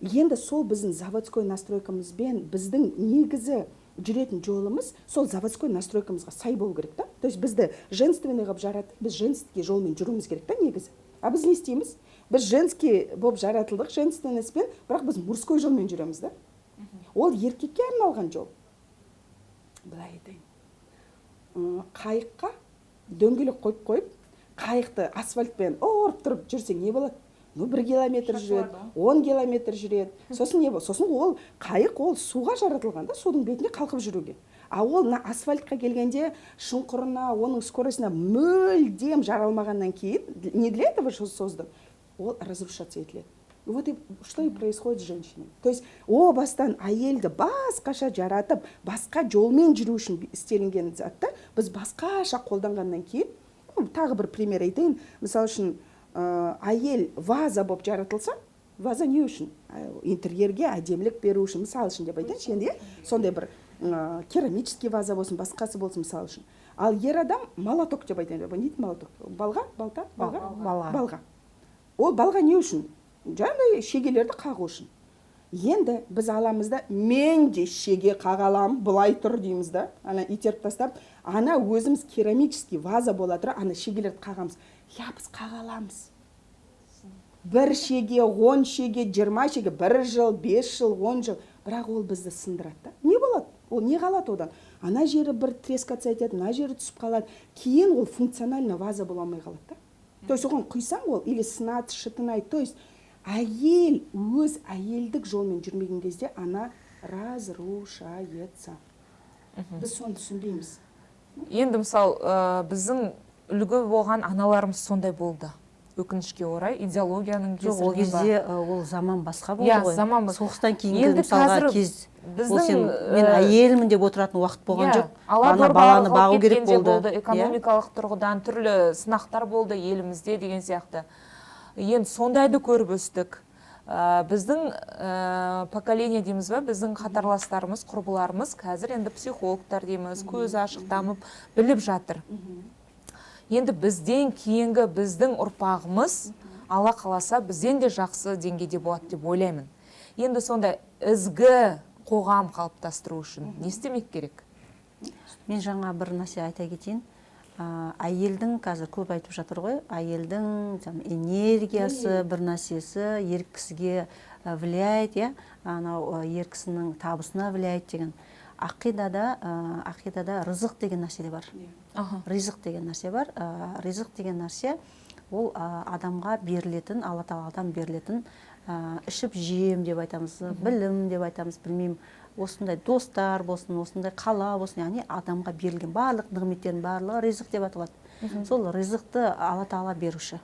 Енді сол біздің заводской настройкамызбен біздің негізі жүретін жолымыз сол заводской настройкамызға сай болу керек та. То есть бізді женственный қылып жаратып, біз женский жолмен жүруіміз керек та негізі. А біз не істейміз? Біз женский болып жаратылдық, женственностьпен, бірақ біз мужской жолмен жүреміз да. Ол еркекке арналған жол. Былай айтайын. Қайыққа дөңгелек қойып, қайықты асфальтпен ұрып тұрып жүрсең не болады? 1 километр жүреді, 10 километр жүреді. Сосын не болады? Сосын ол қайық ол суға жаратылған да, судың бетінде қалқып жүруге. А ол асфальтқа келгенде шұңқырына, оның скоростына мүлдем жаралмағаннан кейін, не для этого создан, ол разрушаться етіледі. Вот и что и происходит с женщиной. То есть о бастан әйелді басқаша жаратып, басқа жолмен жүру үшін істелінген затты біз басқаша қолданғаннан кейін, тағы бір пример айтайын. Мысалы үшін әйел ваза болып жаратылса, ваза не үшін? Интерьерге әдемілік беру үшін, мысалы үшін деп айтайыншы, енді сондай бір керамический ваза болсын, басқасы болсын мысалы үшін. Ал ер адам молоток деп айтайын, не дейді молоток? Балға. Ол балға не үшін? Жаңағыдай шегелерді қағу үшін. Енді біз аламыз да, мен де шеге қағалам, былай тұр дейміз да, ана итеріп тастап, ана өзіміз керамический ваза бола тұра, ана шегелерді қағамыз. Біз қағаламыз. 1 шеге, 10 шеге, 20 шеге, 1 жыл, 5 жыл, 10 жыл. Бірақ ол бізді сындырады. Не болады? Ол не қалады одан? Ана жері бір трескаться етеді, ана жері түсіп қалады. Кейін ол функционально ваза бола алмай қалады. То есть оған құйсаң ол, или сынады, шытынайды. То есть әйел өз әйелдік жолмен жүрмеген кезде ана разрушается. Біз соны түсінбейміз. Енді мысалы біздің үлгі болған аналарымыз сондай болды. Өкінішке орай идеологияның кесірінен. Ол кезде ол заман басқа болды ғой. Соғыстан кейінгі мысалға кез мен әйелмін деп отыратын уақыт болған жоқ. Ана баланы бағу керек болды. Экономикалық тұрғыдан түрлі сынақтар болды елімізде деген сияқты. Енді сондайды көріп өстік. Біздің поколение дейміз бе, біздің қатарластарымыз, құрбыларымыз қазір енді психологтар дейміз, көз ашық дамып біліп жатыр. Енді бізден кейінгі біздің ұрпағымыз, Алла қаласа, бізден де жақсы деңгейде болады деп ойлаймын. Енді сонда ізгі қоғам қалыптастыру үшін не істемек керек? Мен жаңа бір нәрсе айта кетейін. Әйелдің қазір көп айтып жатыр ғой, әйелдің энергиясы, бір нәрсесі ер кісіге влияет, анау ер кісінің табысына влияет деген. Ақидада рызық деген нәрсе де бар. Ризық деген нәрсе бар. Ризық деген нәрсе ол адамға берілетін, Алла тағаладан берілетін ішіп жем деп айтамыз, білім деп айтамыз, білмеймін, осындай достар болсын, осындай қала болсын, яғни адамға берілген барлық нығметтердің барлығы ризық деп аталады. Сол ризықты Алла тағала беруші.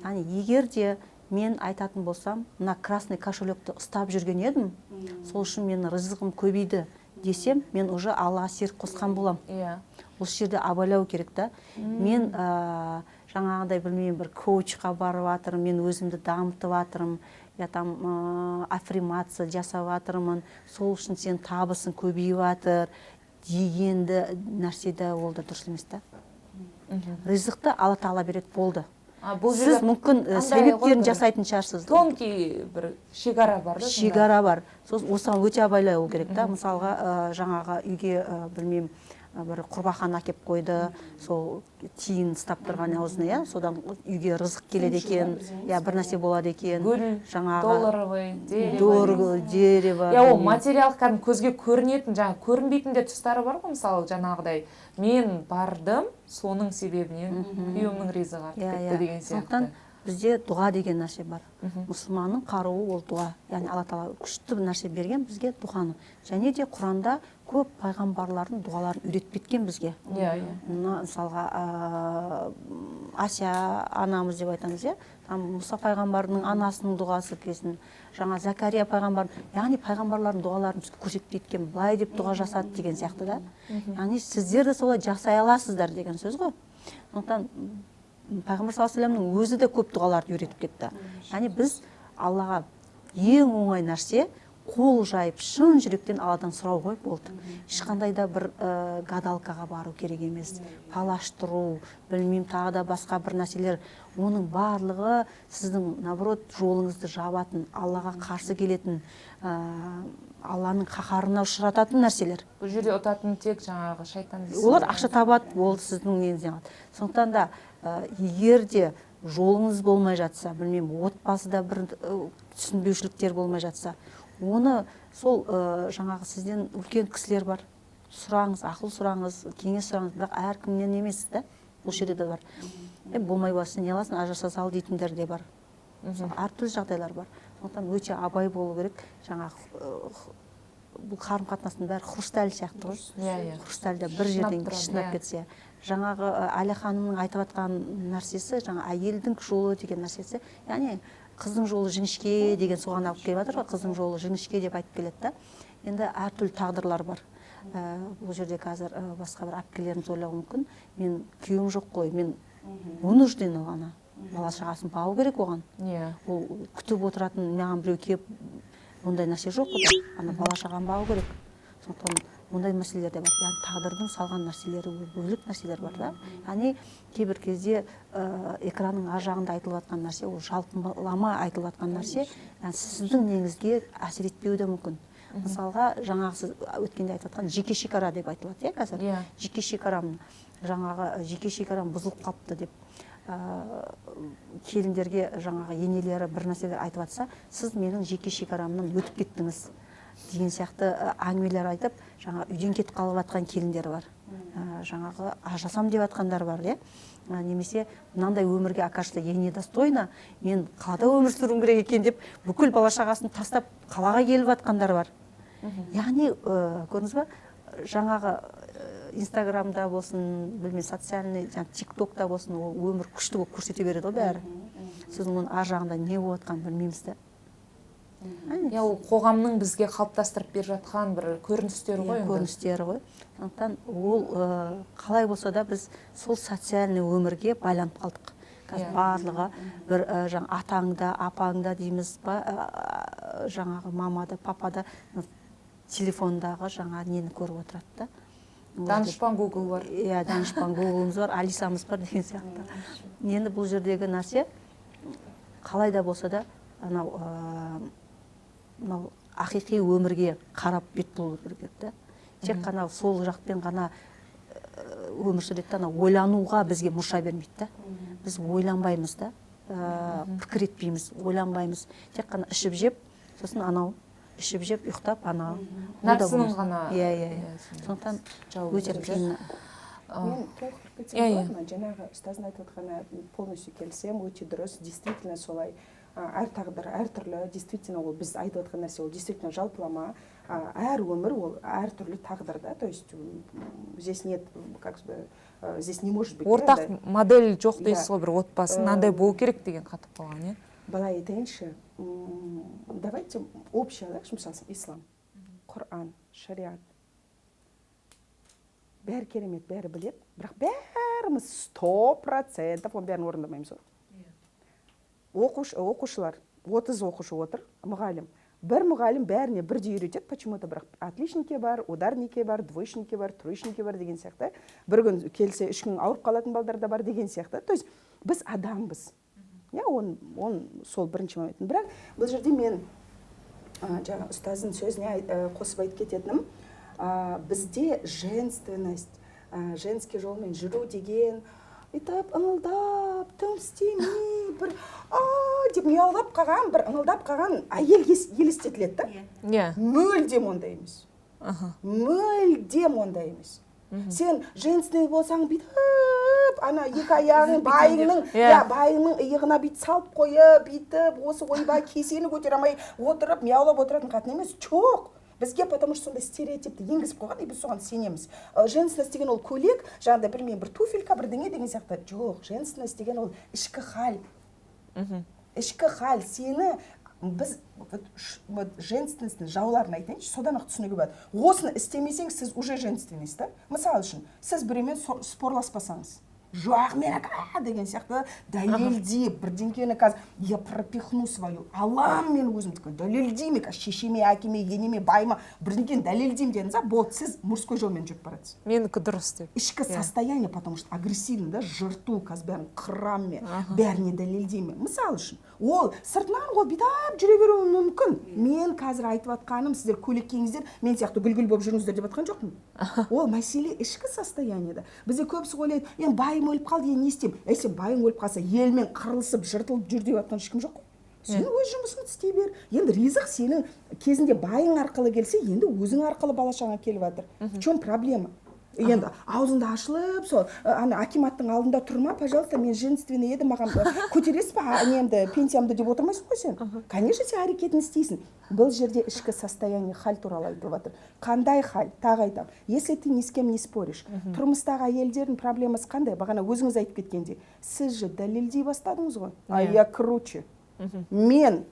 Яғни егер де мен айтатын болсам, мына красный кошелекті ұстап жүрген едім, сол үшін менің ризығым көбейді десем, мен уже Аллаға серік қосқан болам. Осы жерде абайлау керек та. Мен жаңағыдай білмеймін, бір коучқа барып жатырмын, мен өзімді дамытып жатырмын, я там аффирмация жасап жатырмын, сол үшін сен табысың көбейіп жатыр дегенді нәрседе ол да дұрыс емес та. Ризықты Алла тағала береді, болды. Сіз мүмкін себептерін жасайтын шығарсыз. Тонкий бір шекара бар да? Шекара бар. Осыған өте абайлау керек та. Мысалға жаңағы үйге білмеймін, бір құрбақан әкеп қойды, сол тиын ұстап тұрған аузына, содан үйге рызық келеді екен, бір нәрсе болады екен. Гүл, долларовый, дерево. Ол материал көзге көрінетін, көрінбейтін де тұстары бар ғой, мысалы жаңағыдай. Мен бардым, соның себебінен күйеуімнің ризығы артып кетті деген сияқты. Бізде дұға деген нәрсе бар. Мұсылманның қаруы ол дұға. Яғни Алла тағала күшті нәрсе берген бізге дұғаны. Және де Құранда көп пайғамбарлардың дұғаларын үйретіп кеткен бізге. Мысалға Ася анамыз деп айтамыз, Мұса пайғамбардың анасының дұғасы келсін, жаңа Закария пайғамбар, яғни пайғамбарлардың дұғаларын бізге көрсетіп кеткен, былай деп дұға жасады деген сияқты да. Яғни сіздер де солай жасай аласыздар деген сөз ғой. Сондықтан Пайғамбар саллаллаху алейхи вассаламның өзі де көп дұғаларды үйретіп кетті. Яғни біз Аллаға ең оңай нәрсе қол жайып шын жүректен Алладан сұрау ғой, болды. Ешқандай да бір гадалкаға бару керек емес, палаштыру, білмеймін, тағы да басқа бір нәрселер, оның барлығы сіздің наоборот жолыңызды жабатын, Аллаға қарсы келетін, Алланың қаһарына ұшырататын нәрселер. Бұл жерде ұтатын тек жаңағы шайтан дейсіз. Олар ақша табады, болды сіздің неңізден алады. Сондықтан да егер де жолыңыз болмай жатса, білмеймін, отбасыда бір түсінбеушіліктер болмай жатса, оны сол жаңағы сізден үлкен кісілер бар, сұраңыз, ақыл сұраңыз, кеңес сұраңыз, бірақ әркімнен емес та, бұл жерде де бар. Болмай басы не аласың, ажыраса сал дейтіндер де бар. Әртүрлі жағдайлар бар. Сондықтан өте абай болу керек. Жаңағы бұл қарым қатынастың бәрі хрусталь сияқты ғой. Хрустальда бір жерден шынап кетсе. Жаңағы Әлия ханымның айтып жатқан нәрсесі, жаңа әйелдің жолы деген нәрсесі, яғни қыздың жолы жіңішке деген соған алып келіп жатыр ғой, қыздың жолы жіңішке деп айтып келеді да. Енді әртүрлі тағдырлар бар. Бұл жерде қазір басқа бір әпкелеріміз ойлауы мүмкін, мен күйеуім жоқ қой, мен вынужден оған, бала шағасын бағу керек оған. Ол күтіп отыратын, маған біреу келіп, ондай нәрсе жоқ қой, ана бала шағаны бағу керек. Сондықтан ондай мәселелер де бар. Яғни тағдырдың салған нәрселері, бөлек нәрселер бар да. Яғни кейбір кезде экранның ар жағында айтылып жатқан нәрсе, ол жалпылама айтылып жатқан нәрсе, сіздің неңізге әсер етпеуі де мүмкін. Мысалға, жаңағы сіз өткенде айтып жатқан жеке шекара деп айтылады, қазір. Жеке шекарам, жаңағы жеке шекарам бұзылып қалыпты деп келіндерге жаңағы енелері бір нәрселер айтып жатса, сіз менің жеке шекарамнан өтіп кеттіңіз деген сияқты әңгімелер айтып, жаңа үйден кетіп қалып жатқан келіндер бар. Жаңағы ажырасам деп жатқандар бар, немесе мынандай өмірге, окажется, я недостойна, мен қалада өмір сүруім керек екен деп бүкіл бала шағасын тастап қалаға келіп жатқандар бар. Яғни көрдіңіз ба, жаңағы Инстаграмда болсын, білмеймін, социальный, тиктокта болсын, ол өмір күшті болып көрсете береді ғой бәрі. Сіз оның ар жағында не болып жатқанын білмейміз де. Ол қоғамның бізге қалыптастырып беріп жатқан бір көріністері ғой. Көріністері ғой. Сондықтан ол қалай болса да біз сол социальный өмірге байланып қалдық. Қазір барлығы бір атаңда, апаңда дейміз ба, жаңағы мамада, папада телефондағы жаңа нені көріп отырады да. Данышпан Google бар. Данышпан Google'ымыз бар, Алисамыз бар деген сияқты. Енді бұл жердегі нәрсе қалай да болса да ақиқи өмірге қарап бет болу керек та. тек қана сол жақпен ғана өмір сүреді да, ойлануға бізге мұрша бермейді да. Біз ойланбаймыз да, пікір етпейміз, ойланбаймыз. Тек қана ішіп жеп, сосын анау, ішіп жеп, ұйықтап, анау. Нәпсінің ғана. Сондықтан өте қиын. Мен толықтырып кетсем болады, жаңағы ұстаздың айтып отқанына полностью келісем, өте дұрыс, действительно солай. Әр тағдыр әртүрлі, действительно ол біз айтып отқан нәрсе, ол действительно жалпылама, әр өмір ол әртүрлі тағдыр, да, то есть здесь нет, как бы, здесь не может быть. Ортақ модель жоқ дейсіз ғой, бір отбасы мынандай болу керек деген қатып қалған, иә? Былай айтайыншы, давайте общее, да, мысалы ислам, Құран, шариат, бәрі керемет, бәрі білет, бірақ бәріміз 100% оның бәрін орындамаймыз ғой. Оқушылар, 30 оқушы отыр, мұғалім. Бір мұғалім бәріне бірдей үйретеді, почему-то бірақ отличнике бар, ударнике бар, двоечнике бар, троечнике бар деген сияқты. Бір күн келсе, 3 күн ауырып қалатын балдар да бар деген сияқты. То есть біз адамбыз. Он сол бірінші момент. Бірақ бұл жерде мен жаңа ұстаздың сөзіне қосып айтып кететінім, бізде женственность, женский жолмен жүру деген, өйтіп ыңылдап, тым істемей, бір деп мияулап қалған, бір ыңылдап қалған әйел елестетіледі да? Мүлдем ондай емес. Мүлдем ондай емес. Сен женственный болсаң бүйтіп, ана екі аяғын байыңның иығына бүйтіп салып қойып, бүйтіп, осы ойбай кесені көтере алмай отырып, мияулап отыратын қатын емес. Жоқ. Бізге потому что сондай стереотипті енгізіп қойған, и біз соған сенеміз. Женственность деген ол көйлек, жаңағыдай білмеймін, бір туфелька, бірдеңе деген сияқты. Жоқ, женственность деген ол ішкі хал. Ішкі хал. Сені біз женственностьтің жауларын айтайыншы, содан ақ түсінуге болады. Осыны істемесең, сіз уже женственность, да? Мысалы үшін, сіз біреумен спорласпасаңыз, жоқ, мен деген сияқты дәлелдеп, бірдеңкені қазір, я пропихну свою, алам мен өзімді, дәлелдеймін, шешеме, әкеме, енеме, байыма, бірдеңкені дәлелдеймін дедіңіз, болды, сіз мұрской жолмен жүріп барасыз. Менікі дұрыс деп. Ішкі состояние, потому что агрессивно, да, жырту, қазір бәрін қыраммен, бәріне дәлелдеймін. Мысалы үшін, ол сыртынан ғой бидап жүре беруі мүмкін. Мен қазір айтып атқаным, сіздер көйлек киіңіздер, мен сияқты гүл-гүл болып жүріңіздер деп атқан жоқпын. Ол мәселе ішкі состояниеда. Бізде көбісі ойлайды, енді байым өліп қалды, енді не істеймін? Сен байың өліп қалса, елмен қырылысып, жыртылып жүр деп атқан ешкім жоқ қой. Сен өз жұмысыңды істей бер. Енді ризық сенің кезінде байың арқылы келсе, енді өзің арқылы бала-шаға келіп жатыр. В чем проблема? Енді аузыңды ашылып, сол акиматтың алдында тұрма, пожалуйста, мен женственный едім, маған көтересіз ба, немді, пенсиямды деп отырмайсың ғой сен. Конечно, сен әрекетін істейсің. Бұл жерде ішкі состояние, хал туралы айтып жатыр. Қандай хал? Тағы айтам. Если ты ни с кем не споришь, тұрмыстағы әйелдердің проблемасы қандай? Бағана өзіңіз айтып кеткенде, сіз же дәлелдей бастадыңыз ғой. А я круче. Мен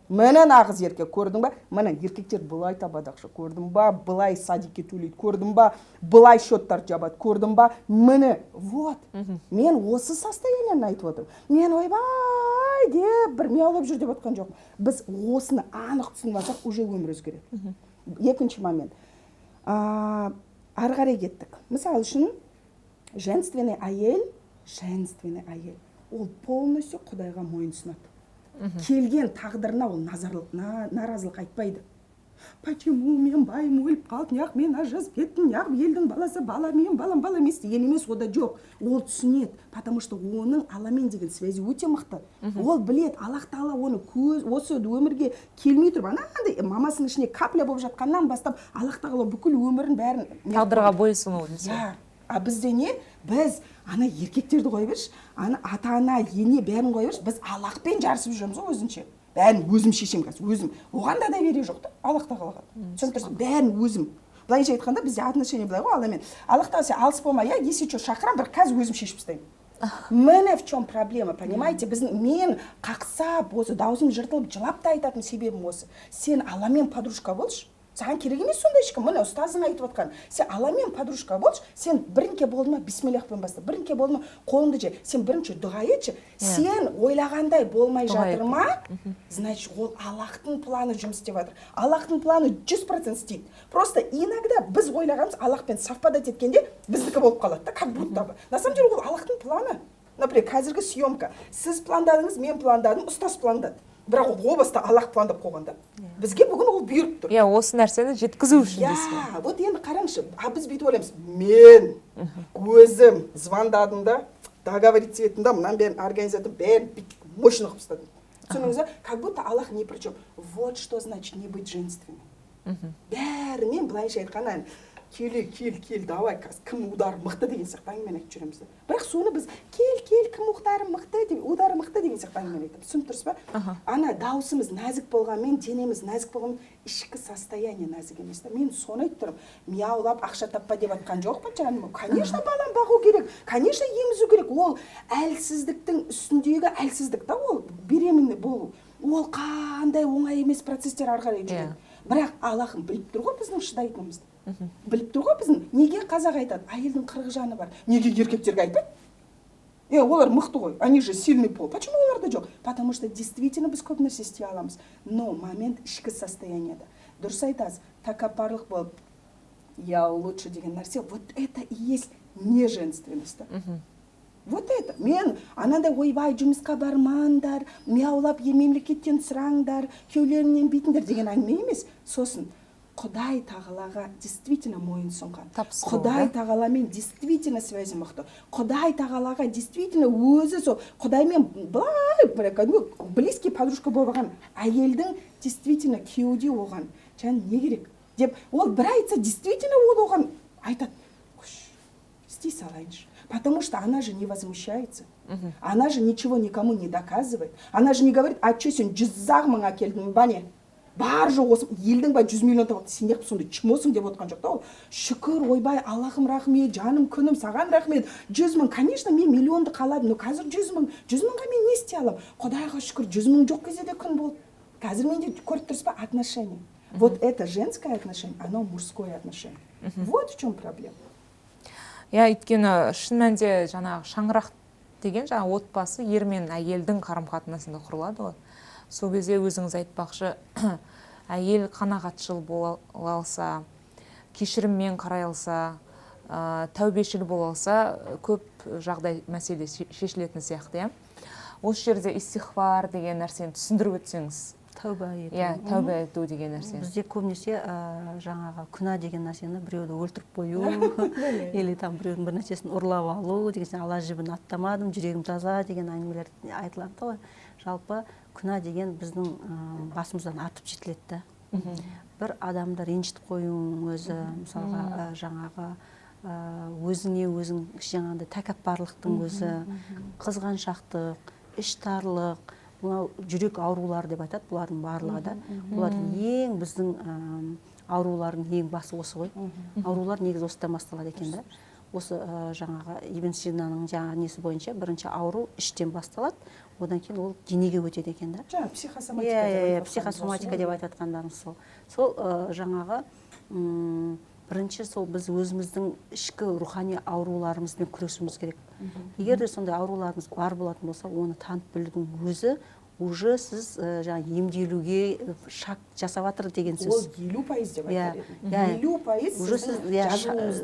міне нағыз еркек, көрдің ба? Міне еркектер былай табады ақша, көрдің ба? Былай садикке төлейді, көрдің ба? Былай счеттар жабады, көрдің ба? Міне, вот. Мен осы состояниені айтып отырмын. Мен ойбай деп бір мияулап жүр деп отқан жоқпын. Біз осыны анық түсініп алсақ, уже өмір өзгереді. Екінші момент. Ары қарай кеттік. Мысалы үшін, женственный әйел, ол полностью Құдайға мойынсынады. Келген тағдырына ол наразылық айтпайды. Почему мен байым өліп қалды, неғып мен ажырасып кеттім, неғып елдің баласы бала, мен балам бала емес деген емес, ода жоқ. Ол түсінеді, потому что оның Алламен деген связи өте мықты. Ол білет, Аллах Тағала оны осы өмірге келмей тұрып, анандай мамасының ішіне капля болып жатқаннан бастап, Аллах Тағала бүкіл өмірін бәрін тағдырға бойсыну десе. А бізде не? Біз ана еркектерді қойып берші, ана ата-ана, ене бәрін қойып берші, біз Аллахпен жарысып жүрміз ғой өзінше. Бәрін өзім шешем қазір, өзім. Оған да доверие жоқ та, Аллах Тағалаға. Түсініп бәрін өзім. Былайша айтқанда бізде отношение былай ғой Алламен. Аллах Тағала сен алыс болма, я если что шақырам, бір қазір өзім шешіп тастаймын. Міне в чем проблема, понимаете? Мен қақсап, осы даусым жыртылып, жылап та айтатын себебім осы. Сен Алламен подружка болшы. Саған керек емес сондай ешкім. Міне ұстазың айтып отқан. Сен Алламен подружка болшы, сен бірінке болды ма бисмиллахпен баста, бірінке болды ма қолыңды же, сен бірінші дұға етші. Сен ойлағандай болмай жатыр ма? Значит, ол Аллахтың планы жұмыс істеп жатыр. Аллахтың планы 100% істейді. Просто иногда біз ойлағанымыз Аллахпен совпадать еткенде біздікі болып қалады да, как будто бы. На самом деле ол Аллахтың планы. Например, қазіргі съемка. Сіз пландадыңыз, мен пландадым, ұстаз пландады. бірақ ол о баста Аллах пландап қойған да. Бізге бүгін ол бұйырып тұр. Осы нәрсені жеткізу үшін дейсіз ба? Вот енді қараңызшы, біз бүйтіп ойлаймыз, мен өзім звондадым да, договориться еттім да, мынаны бәрін организатор бәрін мощно қылып тастадым. Түсініңіз ба? Как будто Аллах ни при чем. Вот что значит не быть женственным. Бәрімен былайша айтқанда кел, давай, кім удары мықты деген сияқты әңгімені айтып жүреміз. Бірақ соны біз кел, кім удары мықты деген сияқты әңгімені айтып. Түсініп тұрсыз ба? Ана даусымыз нәзік болғанмен, денеміз нәзік болғанмен, ішкі состояние нәзік емес. Мен соны айтып тұрмын. Мияулап ақша таппа деп айтқан жоқпын жаным. Конечно, балам бағу керек. Конечно, емізу керек. Ол әлсіздіктің үстіндегі әлсіздік та ол беременный болу. Ол қандай оңай емес процестер ары қарай жүреді. Бірақ Аллахым біліп тұр ғой біздің шыдайтынымызды. Біліп тұр ғой біздің. Неге қазақ айтады? Әйелдің 40 жаны бар. Неге еркектерге айтпайды? Олар мықты ғой. Они же сильный пол. Почему оларда жоқ? Потому что действительно біз көп нәрсе істей аламыз. Но момент ішкі состояниеда. Дұрыс айтасыз. Тәкаппарлық болып, я лучше деген нәрсе. Вот это и есть неженственность. Вот это. Мен анандай ойбай жұмысқа бармаңдар, мияулап мемлекеттен сұраңдар, күйеулерінен бүйтіңдер деген әңгіме емес. Сосын Құдай тағалаға действительно мойынсұнған. Құдай тағаламен действительно связи мықты. Құдай тағалаға действительно өзі сол Құдаймен близкий подружка болған әйелдің действительно күйеуде оған және не керек деп ол бір айтса действительно ол оған айтады. Істей салайыншы. Потому что она же не возмущается. Она же ничего никому не доказывает. Она же не говорит, а что сен 100 мың әкелдің ба не? Бар жоқ осы елдің ба 100 миллион табақты сен неғып сонда чмосың деп отқан жоқ та ол. Шүкір, ойбай, Аллахым рахмет, жаным күнім, саған рахмет. 100 мың, конечно, мен миллионды қаладым, но қазір 100 мың. 100 мыңға мен не істей аламын? Құдайға шүкір, 100 мың жоқ кезде де күн болды. Қазір менде көріп тұрсыз ба отношение. Вот это женское отношение, оно мужское отношение. Вот в чем проблема. Өйткені шын мәнінде жаңағы шаңырақ деген жаңағы отбасы ер мен әйелдің қарым-қатынасында құрылады ғой. Сол кезде өзіңіз айтпақшы, әйел қанағатшыл бола алса, кешіріммен қарай алса, тәубешіл бола алса, көп жағдай мәселе шешілетін сияқты. Осы жерде истихфар деген нәрсені түсіндіріп өтсеңіз. Тәуба ету. Тәуба ету деген нәрсе. Бізде көбінесе жаңағы күнә деген нәрсені біреуді өлтіріп қою, или там біреудің бір нәрсесін ұрлап алу деген, Алла жібін аттамадым, жүрегім таза деген әңгімелер айтылады ғой. Жалпы күнә деген біздің басымыздан артып жетіледі. Бір адамды ренжітіп қоюың өзі, мысалға жаңағы өзіңе өзің жаңағындай тәкаппарлықтың өзі, қызғаншақтық, іштарлық, мынау жүрек аурулары деп айтады, бұлардың барлығы да. Бұлардың ең біздің аурулардың ең басы осы ғой. Аурулар негізі осыдан басталады екен да. Осы жаңағы Ибн Синаның жаңағы несі бойынша бірінші ауру іштен басталады, одан кейін ол денеге өтеді екен да. Жаңа психосоматика деп айтатқандарыңыз сол. Сол жаңағы бірінші сол біз өзіміздің ішкі рухани ауруларымызбен күресуіміз керек. Егер де сондай ауруларымыз бар болатын болса, оны танып білудің өзі уже сіз жаңағы емделуге шаг жасап жатыр деген сөз. Ол 50% деп айтар едім. 50% уже сіз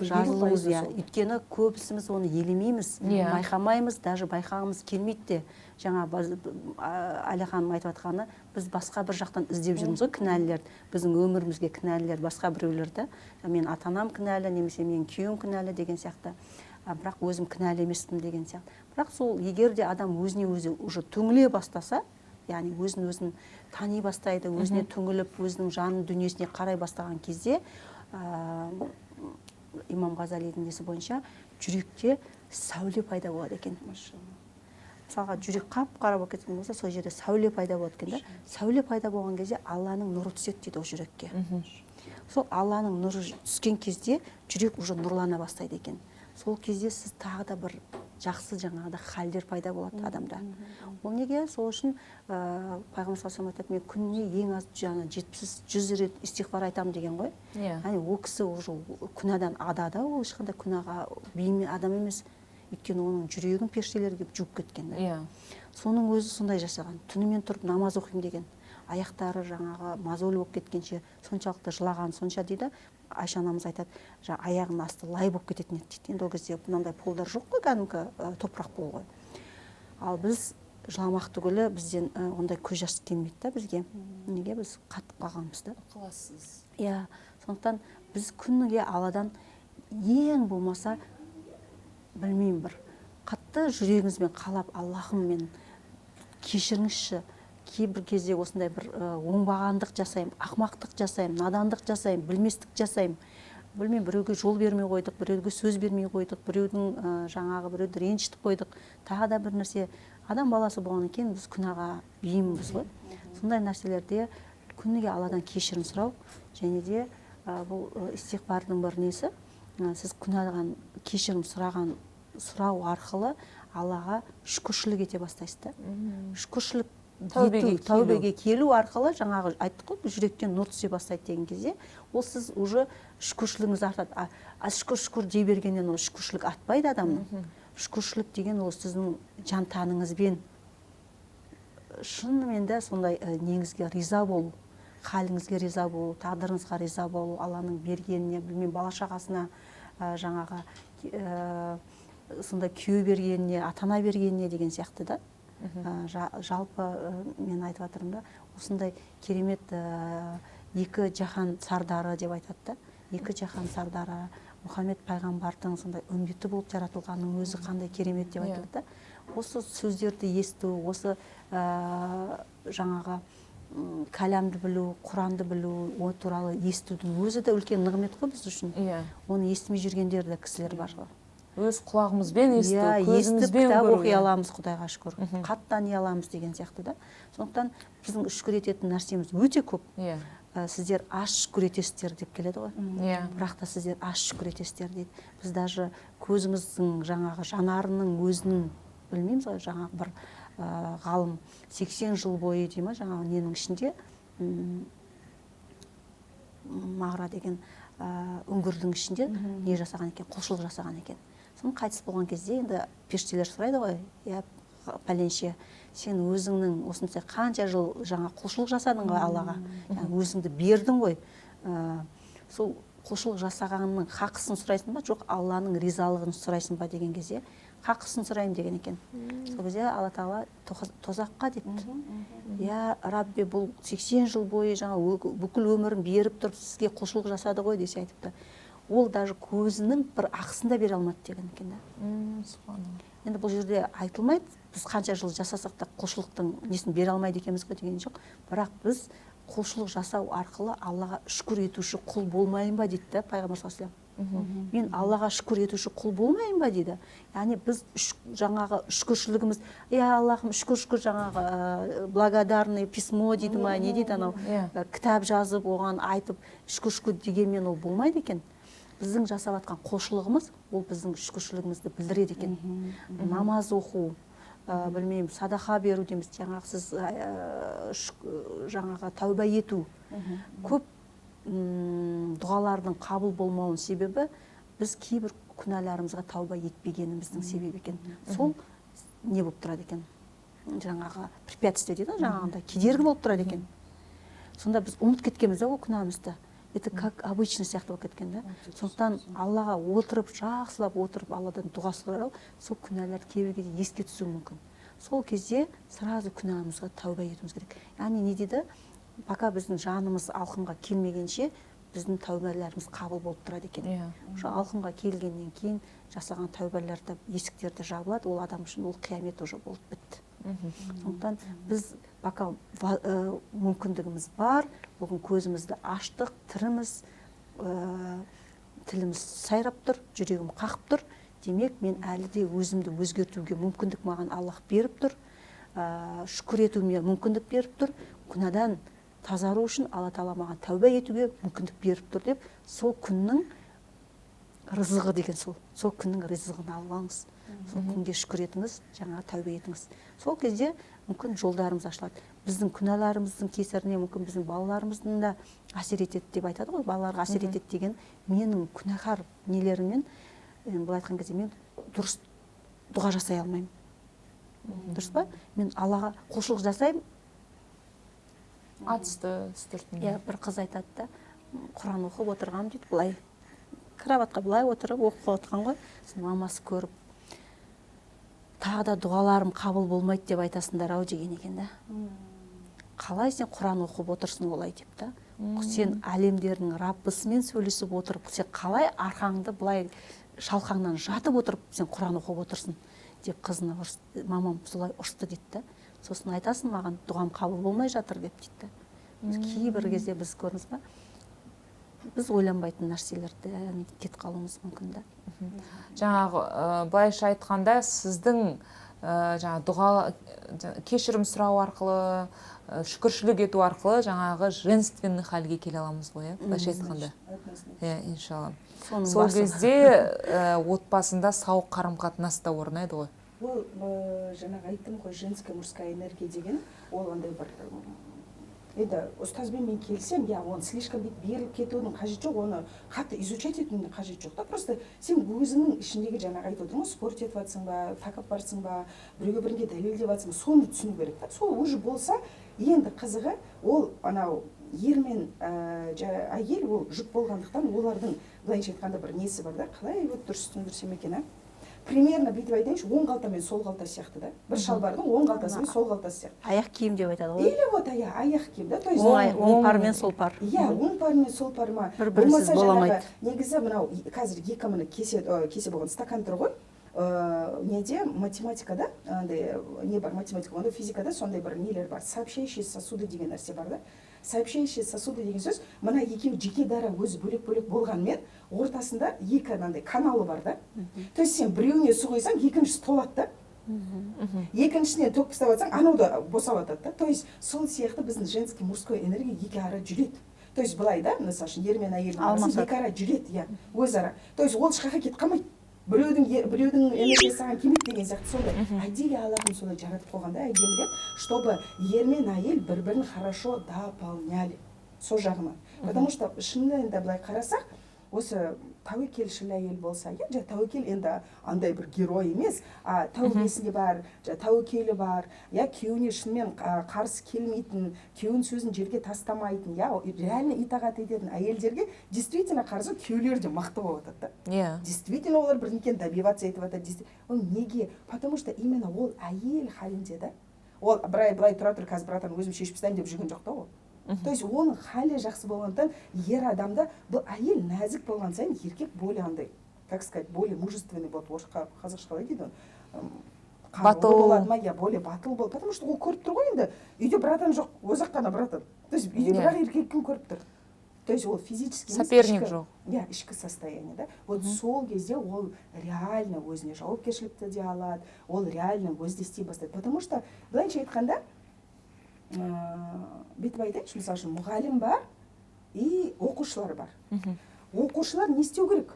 жазылуыңыз. Өйткені көбісіміз оны елемейміз, байқамаймыз, даже байқағымыз келмейді де. Жаңа Әлиханым айтып жатқаны, біз басқа бір жақтан іздеп жүрміз ғой кінәлілерді. Біздің өмірімізге кінәлілер басқа біреулерді. Мен ата-анам кінәлі, немесе менің күйеуім кінәлі деген сияқты. Бірақ өзім кінәлі емеспін деген сияқты. Бірақ сол егер де адам өзіне өзі уже түңіле бастаса, яғни өзін тани бастайды, өзіне түңіліп, өзінің жан дүниесіне қарай бастаған кезде, имам Ғазалидің несі бойынша жүректе сәуле пайда болады екен. Мысалға жүрек қап-қара болып кеткен болса, сол жерде сәуле пайда болады екен да. Сәуле пайда болған кезде Алланың нұры түседі дейді ол жүрекке. Сол Алланың нұры түскен кезде жүрек уже нұрлана бастайды екен. Сол кезде сіз тағы да бір жақсы жаңағыда халдер пайда болады адамда. Ол неге? Сол үшін Пайғамбар саллаллаху алейхи айтады, мен күніне ең аз 70-100 рет истихфар айтамын деген ғой. Яғни ол кісі уже күнәдан адада, ол ешқандай күнәға бейім адам емес. Өйткені оның жүрегін періштелер келіп жуып кеткен. Соның өзі сондай жасаған. Түнімен тұрып намаз оқимын деген. Аяқтары жаңағы мозоль болып кеткенше соншалықты жылаған сонша дейді. Айша анамыз айтады, аяғының асты лай болып кететін еді дейді. Енді ол кезде мынандай полдар жоқ қой, кәдімгі топырақ пол ғой. Ал біз жыламақ түгілі бізден ондай көз жас келмейді да бізге. Неге біз қатып қалғанбыз да. Ықылассыз. Иә, сондықтан біз күніге Алладан ең болмаса білмеймін бір қатты жүрегімізбен қалап, Аллахым мен кешіріңізші, кейбір кезде осындай бір оңбағандық жасаймын, ақмақтық жасаймын, надандық жасаймын, білместік жасаймын. Білмеймін, біреуге жол бермей қойдық, біреуге сөз бермей қойдық, біреуді ренжітіп қойдық. Тағы да бір нәрсе, адам баласы болғаннан кейін біз күнәға бейімбіз ғой. Сондай нәрселерде күніге Алладан кешірім сұрау, және де бұл истиғфардың бір несі, сіз күнәдан кешірім сұрау арқылы Аллаға шүкіршілік ете бастайсыз да. Шүкіршілік тәубеге келу арқылы, жаңағы айттық қой, жүректен нұр түсе бастайды деген кезде, ол сіз уже шүкіршілігіңіз артады. Шүкір дей бергеннен ол шүкіршілік артпайды адамның. Шүкіршілік деген ол сіздің жан тәніңізбен шынымен де сондай неңізге риза болу, халіңізге риза болу, тағдырыңызға риза болу, Алланың бергеніне, білмеймін, бала шағасына, жаңағы сондай күйеу бергеніне, атана бергеніне деген сияқты да. Жалпы мен айтып жатырмын да, осындай керемет екі жаһан сардары деп айтады да. Екі жаһан сардары, Мұхаммед пайғамбардың сондай үмбеті болып жаратылғанның өзі қандай керемет деп айтады да. Осы сөздерді есту, осы жаңағы кәләмді білу, Құранды білу, о туралы естудің өзі де үлкен нығмет қой біз үшін. Оны естімей жүргендер де кісілер бар ғой. Өз құлағымызбен есту, көзімізбен кітап көру. оқи аламыз, Құдайға шүкір. Қатты тани аламыз деген сияқты да. Сондықтан біздің шүкір ететін нәрсеміз өте көп. Сіздер аш шүкір етесіздер деп келеді ғой. Бірақ та сіздер аш шүкір етесіздер дейді. Біз даже көзіміздің жаңағы жанарының өзін білмейміз ғой, жаңағы бір ғалым 80 жыл бойы дей ма, жаңағы ненің ішінде Мағра деген үңгірдің ішінде не жасаған екен, құлшылық жасаған екен. Соны қайтыс болған кезде енді періштелер сұрайды ғой, пәленше, сен өзіңнің осындай қанша жыл жаңа құлшылық жасадың ғой Аллаға, өзіңді бердің ғой, сол құлшылық жасағанның хақысын сұрайсың ба, жоқ Алланың ризалығын сұрайсың ба деген кезде, хақысын сұраймын деген екен. Сол кезде Алла Тағала тозаққа депті. Я Рабби, бұл 80 жыл бойы жаңа бүкіл өмірін беріп тұрып сізге құлшылық жасады ғой десе айтыпты. Ол даже көзінің бір ақысын да бере алмады деген екен да. Енді бұл жерде айтылмайды, біз қанша жыл жасасақ та құлшылықтың несін бере алмайды екенбіз ғой деген жоқ. Бірақ біз құлшылық жасау арқылы Аллаға шүкір етуші құл болмайын ба дейді да пайғамбар саллаллаху алейхи ва саллям. Мен Аллаға шүкір етуші құл болмайын ба дейді. Яғни біз жаңағы шүкіршілігіміз, Аллахым шүкір жаңағы благодарный письмо дейді ма, не дейді анау, кітап жазып оған айтып шүкір дегенмен ол болмайды екен. Біздің жасап жатқан құлшылығымыз ол біздің шүкіршілігімізді білдіреді екен. Намаз оқу, білмеймін, садақа беру дейміз, жаңағы сіз жаңағы тәуба ету. Көп дұғалардың қабыл болмауының себебі біз кейбір күнәларымызға тәуба етпегеніміздің себебі екен. Сол не болып тұрады екен? Жаңағы препятствие дейді, жаңағында кедергі болып тұрады екен. Сонда біз ұмытып кеткенбіз ғой күнәмізді. Это как обычно сияқты болып кеткен да. Сондықтан Аллаға отырып, жақсылап отырып, Алладан дұға сұрау, сол күнәлар кейбір кезде еске түсуі мүмкін. Сол кезде сразу күнәмізге тәуба етуіміз керек. Яғни не дейді? Пока біздің жанымыз алқымға келмегенше, біздің тәубаларымыз қабыл болып тұрады екен. Уже алқымға келгеннен кейін жасаған тәубаларда есіктерді жабылады, ол адам үшін ол қиямет уже болып бітті. Сондықтан біз пока мүмкіндігіміз бар, бүгін көзімізді аштық, тіріміз, тіліміз сайрап тұр, жүрегім қақып тұр. Демек, мен әлі де өзімді өзгертуге мүмкіндік маған Аллах беріп тұр, шүкір етуіме мүмкіндік беріп тұр, күнәдан тазару үшін Алла Тағала маған тәуба етуге мүмкіндік беріп тұр деп, сол күннің рызығы деген сол күннің ризығын алып алыңыз. Сол күнге шүкір етіңіз, жаңа тәубе етіңіз. Сол кезде мүмкін жолдарымыз ашылады. Біздің күнәларымыздың кесіріне мүмкін біздің балаларымыздың да әсер етеді деп айтады ғой. Балаларға әсер етеді деген менің күнәһар нелеріммен, былай айтқан кезде мен дұрыс дұға жасай алмаймын. Дұрыс па? Мен Аллаға құлшылық жасаймын. Атысты істіртін. Бір қыз айтады да, Құран оқып отырғам дейді, былай кроватқа былай отырып оқып отырған ғой. Сосын мамасы көріп, тағы да дұғаларым қабыл болмайды деп айтасыңдар ау деген екен да. Қалай сен Құран оқып отырсың олай деп та. Сен әлемдердің Раббысымен сөйлесіп отырып, сен қалай арқаңды былай шалқаңнан жатып отырып сен Құран оқып отырсың деп қызына мамам солай ұрысты дейді да. Сосын айтасың маған дұғам қабыл болмай жатыр деп дейді да. Кейбір кезде біз көрдіңіз ба, біз ойланбайтын нәрселерді кетіп қалуымыз мүмкін да. Жаңағы былайша айтқанда сіздің жаңағы дұға кешірім сұрау арқылы, шүкіршілік ету арқылы жаңағы женственный халге келе аламыз ғой, былайша айтқанда. Иншалла. Сол кезде отбасында сауық қарым-қатынас да орнайды ғой. Ол жаңағы айттым ғой, женская мужская энергия деген, ол андай бір енді ұстазбен мен келсем, оны слишком беріліп кетудің қажет жоқ, оны қатты изучать етудің қажет жоқ та. Просто сен өзіңнің ішіндегі жаңағы айтып отырмын, спорт етіп жатсың ба, тәкаппарсың ба, біреуге бірінге дәлелдеп жатсың ба, соны түсіну керек та. Сол уже болса, енді қызығы ол анау ер мен әйел ол жұп болғандықтан олардың былайша айтқанда бір несі бар да, қалай дұрыс түсіндірсем екен, примерно бүйтіп айтайыншы, оң қалта мен сол қалта сияқты да. Бір шалбардың оң қалтасы мен сол қалтасы сияқты. Аяқ киім деп айтады ғой. Или вот аяқ киім да. То есть оң пар мен сол пар. Иә, оң пар мен сол пар ма. Бір-бірінсіз бола алмайды. Негізі мынау қазір екі міне кесе болған стакан тұр ғой. Неде математикада, не бар математика, онда физикада сондай бір нелер бар. Сообщающие сосуды деген нәрсе бар да. Сообщающие сосуды деген сөз, мына екеуі жеке дара өзі бөлек-бөлек болғанмен, ортасында екі анандай каналы бар да. То есть сен біреуіне су құйсаң, екіншісі толады да. Екіншісіне төкіп тастап жатсаң, анау да босап жатады да. То есть сол сияқты біздің женский мужской энергия екі ара жүреді. То есть былай да, мысалы үшін ер мен әйелдің арасы екі ара жүреді, өзара. То есть ол ешқайда кетіп қалмайды. Біреудің энергиясы саған келмейді деген сияқты сондай. Әдейі Аллахым солай жаратып қойған да, әдемілеп, чтобы ер мен әйел бір-бірін хорошо дополняли. Сол жағынан. Потому что шынында енді былай қарасақ, осы тәуекелшіл әйел болса, тәуекел енді андай бір герой емес, тәубесінде бар, тәуекелі бар, күйеуіне шынымен қарсы келмейтін, күйеуінің сөзін жерге тастамайтын, реально итағат ететін әйелдерге действительно қарсы күйеулері де мықты болып жатады да. Действительно олар бірдеңені добиваться етіп жатады. Ол неге? Потому что именно ол әйел халінде да. Ол былай тұра тұр, қазір братан өзім шешіп тастаймын деп жүрген жоқ та ол. То есть оның халі жақсы болғандықтан ер адамда бұл әйел нәзік болған сайын еркек более андай, как сказать, более мужественный болады. Қазақша қалай дейді оны? Батыл болады ма? Более батыл болады. Потому что ол көріп тұр ғой енді. Үйде братан жоқ, өзі қана братан. То есть үйде бірақ еркекін көріп тұр. То есть ол физически соперник жоқ. Ішкі состояние да. Вот сол кезде ол реально өзіне жауапкершілікті де алады, ол реально өзі істей бастайды. Потому что былайша айтқанда бүйтіп айтайыншы, мысалы үшін мұғалім бар и оқушылар бар. Оқушылар не істеу керек?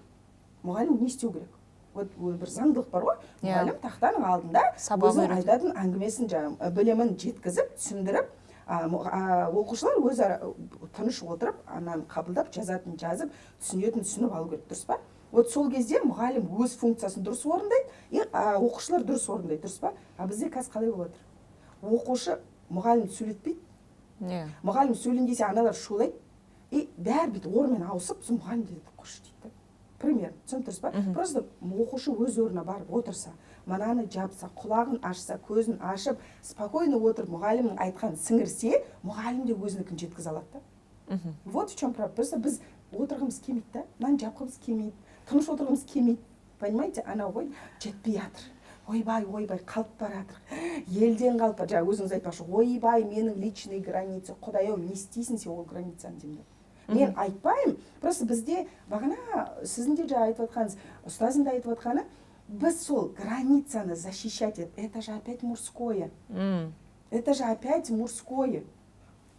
Мұғалім не істеу керек? Вот бір заңдылық бар ғой. Мұғалім тақтаның алдында өзінің айтатын әңгімесін, білімін жеткізіп, түсіндіріп, оқушылар өзара тыныш отырып, ананы қабылдап, жазатын жазып, түсінетін түсініп алу керек, дұрыс па? Вот сол кезде мұғалім өз функциясын дұрыс орындайды, оқушылар дұрыс орындайды, дұрыс па? Бізде қазір қалай болып жатыр? Оқушы мұғалім сөйлетпейді. Мұғалім сөйлен десе аналар шулайды. И бәрі бүйтіп орнымен ауысып, сол мұғалім дейді, қош дейді. Пример, түсініп тұрсыз ба? Просто оқушы өз орнына барып отырса, мынаны жапса, құлағын ашса, көзін ашып, спокойно отырып, мұғалімнің айтқанын сіңірсе, мұғалім де өзінікін жеткізе алады да. Вот в чем проблема. Просто біз отырғымыз келмейді да, мынаны жапқымыз келмейді, тыныш отырғымыз келмейді. Понимаете, анау ғой, жетпей жатыр. Ойбай, қалып баратыр. Елден қалып бар. Өзіңіз айтпақшы, ойбай, менің личный граница. Құдай-ау, не істейсің сен ол границаны деймін. Мен айтпаймын. Просто бізде бағана сіздің де айтып отқаныңыз, ұстазың да айтып отқаны, біз сол границаны защищать етіп, это же опять мужское. Это же опять мужское.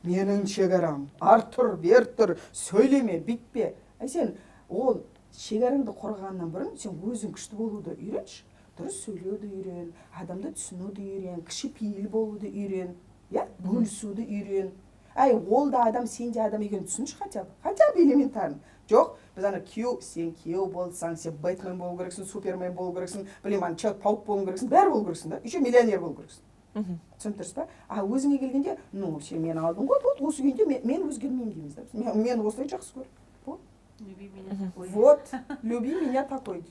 Менің шекарам, артыр, бертір, сөйлеме, битпе. Сен ол шекараңды қорғағаннан бұрын, сен өзің күшті болуды үйретші. Дұрыс сөйлеуді үйрен, адамды түсінуді үйрен, кішіпейіл болуды үйрен, бөлісуді үйрен. Ол да адам, сен де адам екенін түсінші хотя бы элементарно. Жоқ, біз ана сен күйеу болсаң, сен Бэтмен болу керексің, Супермен болу керексің, Человек-паук болу керексің, бәрі болу керексің да, еще миллионер болу керексің. Түсініп тұрсыз ба? Өзіңе келгенде, сен мені алдың ғой, осы күйінде мен өзгермеймін дейміз да. Мен осылай жақсы көрдім. Вот, люби меня такой.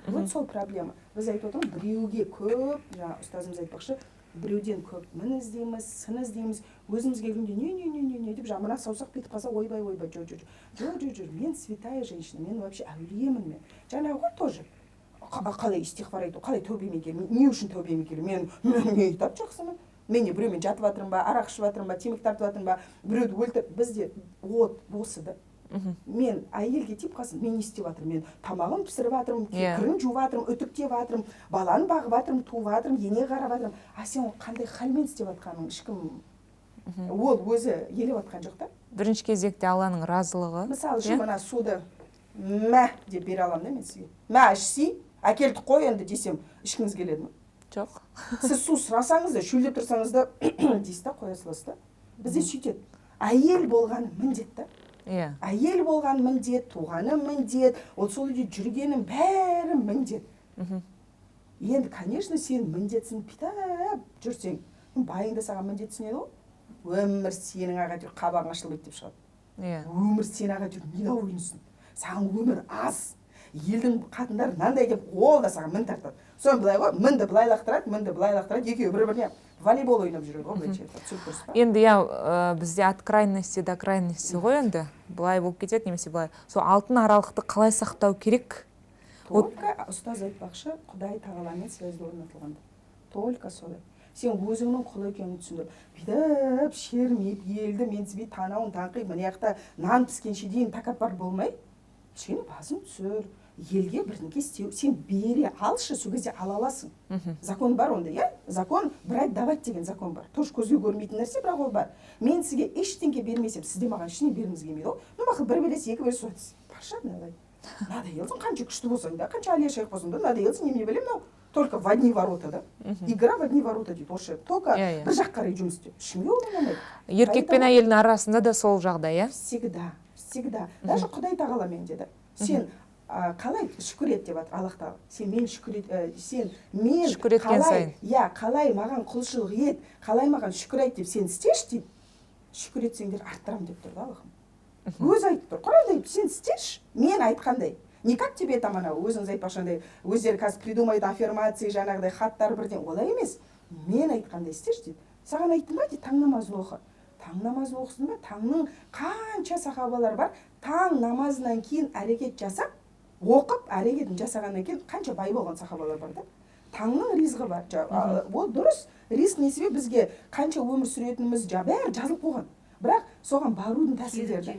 вот сол проблема. Біз айтып отырмыз, біреуге көп, жаңа ұстазымыз айтпақшы, біреуден көп мін іздейміз, сын іздейміз, өзімізге келгенде не деп мына саусақ кетіп қалса ойбай, жоқ, мен святая женщина, мен вообще әулиемін мен. Жаңағы ғой тоже. Қалай истихфар айту, қалай тәубеме келемін, не үшін тәубеме келемін, мен айтап жақсымын. Мен не біреумен жатып жатырмын ба, арақ ішіп жатырмын ба, темекі тартып жатырмын ба, біреуді өлтіріп, бізде от осы да. Мен әйелге тиіп қалсын, мен не істеп жатырмын, мен тамағын пісіріп жатырмын, кірін жуып жатырмын, үтіктеп жатырмын, баланы бағып жатырмын, туып жатырмын, ене қарап жатырмын. А сен қандай халмен істеп жатқаның ешкім ол өзі елеп жатқан жоқ та. Бірінші кезекте Алланың разылығы. Мысалы үшін мына суды мә деп бере аламын да мен сізге. Мә ішсей, әкелді қой енді десем, ішкіңіз келеді ме? Жоқ. Сіз су сұрасаңыз да, шөлдеп тұрсаңыз да дейсіз да, қоя саласыз да. Бізде сөйтеді. Әйел болғаны міндет та. Әйел болған міндет, туғаны міндет, ол сол үйде жүргенің бәрі міндет. Енді, конечно, сен міндетсін питап жүрсең, байыңда саған міндет түсінеді ғой. Өмір сенің аға жүр, қабағың ашылып деп шығады. Өмір сен аға жүр, не ойынсың? Саған өмір аз. Елдің қатындары мынандай деп, ол да саған мін тартады. Соны былай ғой, мінді былай лақтырады, екеуі бір-біріне волейбол ойнап жүреді ғой, былайша айтады. Енді бізде от крайности до крайности ғой енді. Былай болып кетеді, немесе былай. Сол алтын аралықты қалай сақтау керек? Только ұстаз айтпақшы, Құдай тағаламен связь орнатылғанда. Только солай. Сен өзіңнің құл екенін түсіндір. Бүйтіп шермеп, елді менсінбей танауын таңқи, мына жақта нан піскенше дейін тәкаппар болмай, кішкене басын түсір. Елге бірдеңке істеу, сен бере алшы, сол кезде ала аласың. Закон бар онда, иә? Закон брать давать деген закон бар. Тоже көзге көрмейтін нәрсе, бірақ ол бар. Мен сізге ештеңке бермесем, сізде маған ештеңе бергіңіз келмейді ғой. Ну, мақұл, бір белес, екі белес суатсыз. Паршат надо. Надоелсің, қанша күшті болсаң да, қанша алия шайық болсаң да, надоелсің, неме білем, но только в одни ворота, да? Игра в одни ворота дейді, осы. Только бір жақ қарай жұмыс істеу. Ішімге орнамайды. Еркек пен әйелдің арасында да сол жағдай, иә? Всегда. Даже Құдай тағаламен деді. Сен қалай шүкір ет деп жатыр Аллах тағала. Сен мен шүкір еткен сайын. Қалай маған құлшылық ет, қалай маған шүкір айт деп сен істеші дейді. Шүкір етсеңдер арттырам деп тұр да Аллахым. Өзі айтып тұр. Құранда айтып, сен істеші, мен айтқандай. Не как тебе там ана өзіңіз айтпақшандай, өздері қазір придумайды аффирмация, жаңағыдай хаттар бірден, олай емес. Мен айтқандай істеші дейді. Саған айттым ба дейді, таң намазын оқы. Таң намазын оқысын ба? Таңның қанша сахабалар бар, таң намазынан кейін әрекет жасап, оқып, әрекетін жасағаннан кейін қанша бай болған сахабалар бар да. Таңның ризқы бар. Ол дұрыс. Ризық не себеп бізге қанша өмір сүретініміз бәрі жазылып қойған. Бірақ соған барудың тәсілдері.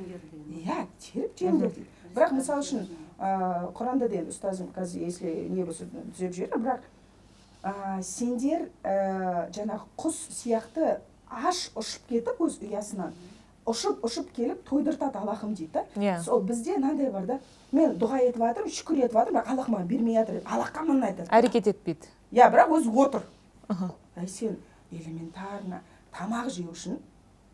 Иә, теріп жеңдер дейді. Бірақ мысалы үшін Құранда деген ұстазым қазір если не болса түзеп жіберді, бірақ сендер жаңағы құс сияқты аш ұшып кетіп өз ұясынан ұшып келіп тойдыртады Аллахым дейді да. Сол бізде мынандай бар да, мен дұға етіп жатырмын, шүкір етіп жатырмын, бірақ Аллах маған бермей жатыр деп Аллахқа мін айтады. Әрекет етпейді. Иә, бірақ өзі отыр. Сен элементарно тамақ жеу үшін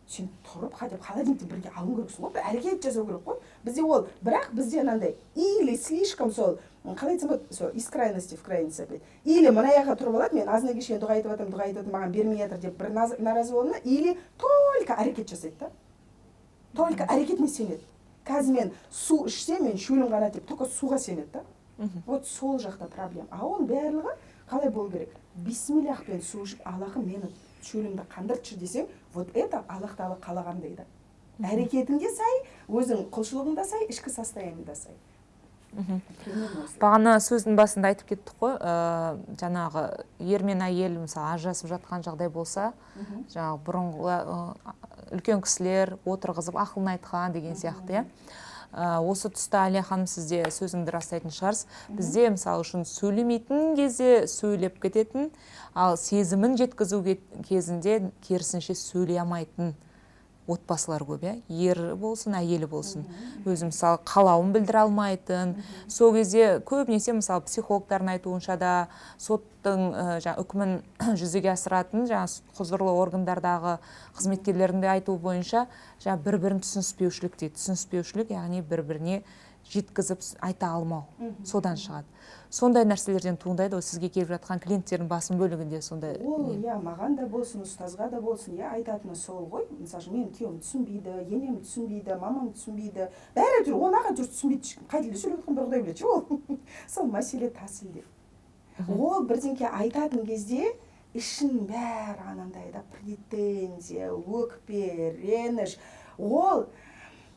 сен тұрып хотя бы холодильниктен бірге алу керексің ғой, бір әрекет жасау керек қой. Бізде ол, бірақ бізде мынандай или слишком сол қалай айтсам болады, сол из крайности в крайность опять. Или мына жаққа тұрып алады, мен азына кешкен дұға етіп жатырмын, маған бермей жатыр деп бір наразы болуына, или только әрекет жасайды да. Только әрекетіне сенеді. Қазір мен су ішсем, мен шөлім ғана деп, только суға сенеді да. Вот сол жақта проблема. А оның барлығы қалай болу керек? Бисмиллахпен су ішіп, Аллахым мені шөлімді қандыртшы десең, вот это Аллах тағала қалағандай да. Әрекетіңде сай, өзің құлшылығыңда сай, ішкі состояниеңда сай. Бағана сөздің басында айтып кеттік қой, жаңағы ер мен әйел мысалы ажырасып жатқан жағдай болса, жаңағы бұрынғы үлкен кісілер отырғызып ақылын айтқан деген сияқты, осы тұста Әлия ханым сізде сөзіңді растайтын шығарсыз. Бізде мысалы үшін сөйлемейтін кезде сөйлеп кететін, ал сезімін жеткізу кезінде керісінше сөйлей алмайтын отбасылар көп, ер болсын, әйелі болсын. Өзі мысалы қалауын білдіре алмайтын. Сол кезде көбінесе мысалы психологтардың айтуынша да соттың үкімін жүзеге асыратын құзырлы органдардағы қызметкерлердің де айтуы бойынша бір-бірін түсініспеушілік дейді. Түсініспеушілік, яғни бір-біріне жеткізіп айта алмау. Содан шығады. Сондай нәрселерден туындайды, сізге келіп жатқан клиенттердің басым бөлігінде сондай. Ол, маған да болсын, ұстазға да болсын, айтатыны сол ғой. Мысалы, мен күйеуім түсінбейді, енем түсінбейді, мамам түсінбейді. Бәрі жүр, онаға жүр түсінбейді. Қай тілде сөйлеп жатқан бір Құдай біледі, ол. сол мәселе тәсілде. Ол бірдеңке айтатын кезде ішін бәрі анандай да претензия, өкпе, реніш. Ол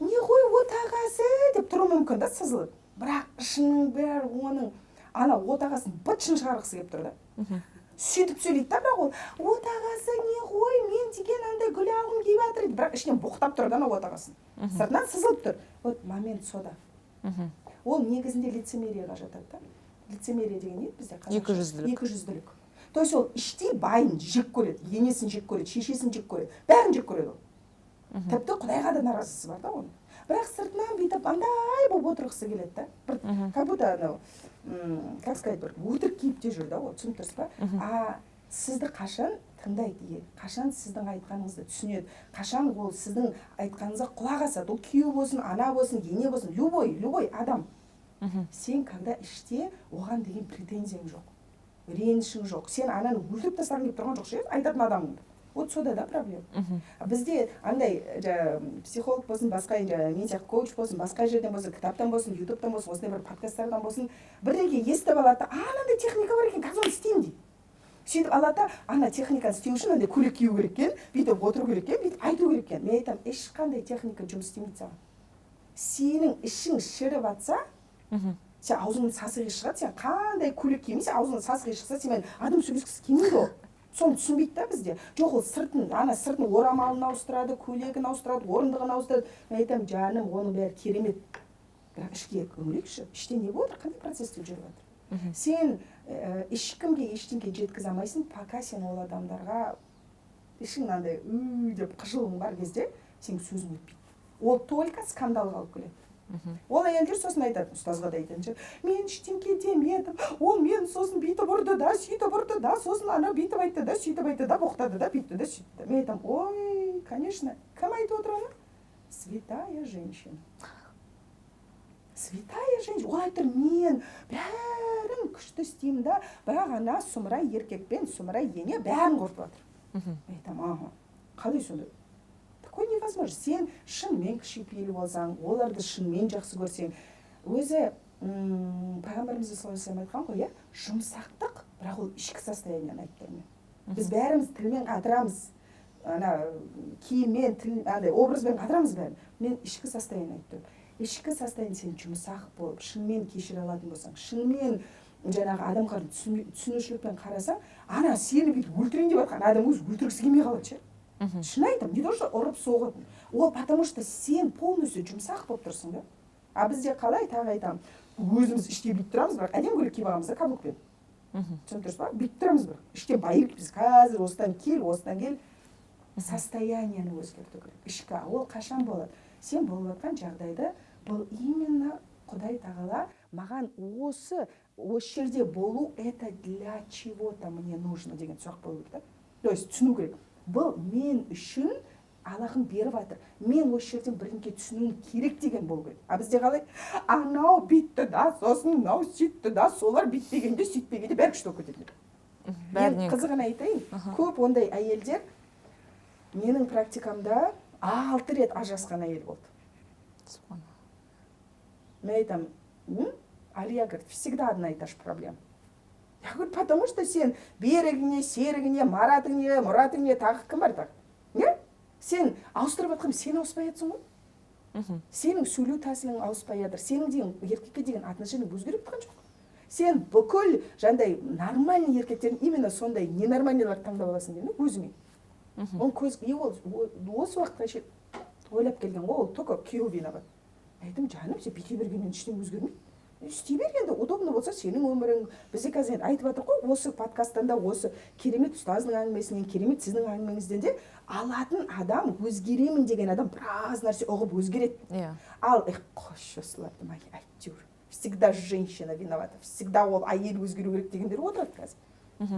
не ғой отағасы деп тұруы мүмкін да сызылып. Бірақ ішінің бәрі оның ана отағасын бытшын шығарғысы келіп тұр да. Сөйтіп сөйлейді да, бірақ ол отағасы не ғой, мен деген андай гүл алғым келіп жатыр, бірақ ішінен боқтап тұр да отағасын. Сыртынан сызылып тұр. Вот момент сода. Ол негізінде лицемерияға жатады да. Лицемерия деген не бізде қазақша? Екіжүзділік. То есть ол іштей байын жек көреді, енесін жек көреді, шешесін жек көреді, бәрін жек көреді ол. Тіпті Құдайға да наразысы бар да оның. Бірақ сыртынан бүйтіп андай болып отырғысы келеді да. Бір как будто анау, как сказать, бір өтірік кейіпте жүр да, түсініп тұрсыз ба? А сізді қашан тыңдайды, қашан сіздің айтқаныңызды түсінеді, қашан ол сіздің айтқаныңызға құлақ асады. Ол күйеу болсын, ана болсын, ене болсын, любой адам. Сен когда іште оған деген претензияң жоқ, ренішің жоқ, сен ананы өлтіріп тастағың келіп тұрған жоқ ше, айтатын адамыңды. Вот сода да проблема. Бізде андай психолог болсын, басқа мен сияқты коуч болсын, басқа жерден болсын, кітаптан болсын, ютубтан болсын, осындай бір подкасттардан болсын, бірдеңе естіп алады да, анандай техника бар екен, қазір оны істеймін дейді. Сөйтіп алады да, ана техниканы істеу үшін андай көйлек кию керек екен, бүйтіп отыру керек екен, бүйтіп айту керек екен. Мен айтамын, ешқандай техника жұмыс істемейді саған. Сенің ішің шіріп жатса, сен аузыңның сасығы шығады, сен қандай көйлек кимейсің, аузыңның сасығы шықса, сен адам сөйлескісі келмейді ол. Соны түсінбейді да бізде. Жоқ, ол сыртын орамалын ауыстырады, көйлегін ауыстырады, орындығын ауыстырады. Мен айтамын, жаным, оның бәрі керемет. Бірақ ішке үңілейікші, іште не болып жатыр, қандай процесстер жүріп жатыр. Сен ешкімге ештеңе жеткізе алмайсың, пока сен ол адамдарға ішің андай деп қыжылың бар кезде сен сөзің өтпейді. Ол только скандалға алып келеді. Ол әйелдер сосын айтады, ұстазға да айтады, мен ештеңке демедім, ол мен сосын бүйтіп ұрды да, сөйтіп ұрды да, сосын ана бүйтіп айтты да, сөйтіп айтты да, боқтады да, бүйтті да, сөйтті да. Мен айтамын, ой, конечно, кім айтып отыр оны? Святая женщина. Святая женщина. Ол айтыр, мен бәрін күшті істеймін да, бірақ ана сұмыра еркекпен, сұмыра ене бәрін құртып жатыр. Мен айтамын, аха, қалай сонда? Такой невозможно. Сен шынымен кішіпейіл болсаң, оларды шынымен жақсы көрсең, өзі пайғамбарымыз саллаллаху айтқан ғой, жұмсақтық, бірақ ол ішкі состояниені айтты мен. Біз бәріміз тілмен қатырамыз, ана киіммен, образбен қатырамыз бәрін. Мен ішкі состояние айтты. Ішкі состояние сен жұмсақ болып, шынымен кешіре алатын болсаң, шынымен жаңағы адамға түсінушілікпен қарасаң, ана сені бүйтіп өлтірейін деп жатқан адам өзі өлтіргісі келмей қалады ше. Шын айтам, не то что ұрып соғатын. Ол потому что сен полностью жұмсақ болып тұрсың да. А бізде қалай, тағы айтам, өзіміз іште бүйтіп тұрамыз, бірақ әдем көйлек киіп аламыз да каблукпен. Түсініп тұрсыз ба? Бүйтіп тұрамыз бір. Іште байып, біз қазір осыдан кел. Состояниені өзгерту керек. Ішкі, ол қашан болады? Сен болып жатқан жағдайда, бұл именно Құдай тағала маған осы жерде болу, это для чего-то мне нужно деген сұрақ болу керек. То есть түсіну керек. Бұл мен үшін Аллахым беріп жатыр. Мен осы жерден бірінке түсінуім керек деген болу керек. А бізде қалай? Анау бүйтті да, сосын мынау сөйтті да, солар бүйтпегенде, сөйтпегенде бәрі күшті болып кетеді. Мен қызығын айтайын. Көп ондай әйелдер менің практикамда 6 рет ажырасқан әйел болды. Мен айтам, Алия говорит, всегда одна и та же проблема. Я говорю, потому что сен берігіне, серігіне, маратыңе, мұратыңе тағы кім бар так? Не? Сен ауыстырып жатқан, сен ауыспай жатсың ғой? Сенің сөйлеу тәсілің ауыспай жатыр. Сенің деген еркекке деген отношениең өзгеріп тұрған жоқ. Сен бүкіл жандай нормальный еркектердің именно сондай ненормальныйларды таңдап аласың деймін өзіңе. Ол көз, осы уақытқа ойлап келген ғой, ол только күйеу виноват. Айтым, жаным, сен бүйте бергеннен ештеңе өзгермейді. Істей бергенде удобно болса сенің өмірің. Бізде қазір айтып жатыр ғой, осы подкасттан да осы керемет ұстаздың әңгімесінен, керемет сіздің әңгімеңізден де алатын адам, өзгеремін деген адам біраз нәрсе ұғып өзгереді. Ал қош осыларды маған әйтеуір. Всегда женщина виновата, всегда ол әйел өзгеру керек дегендер отырады қазір.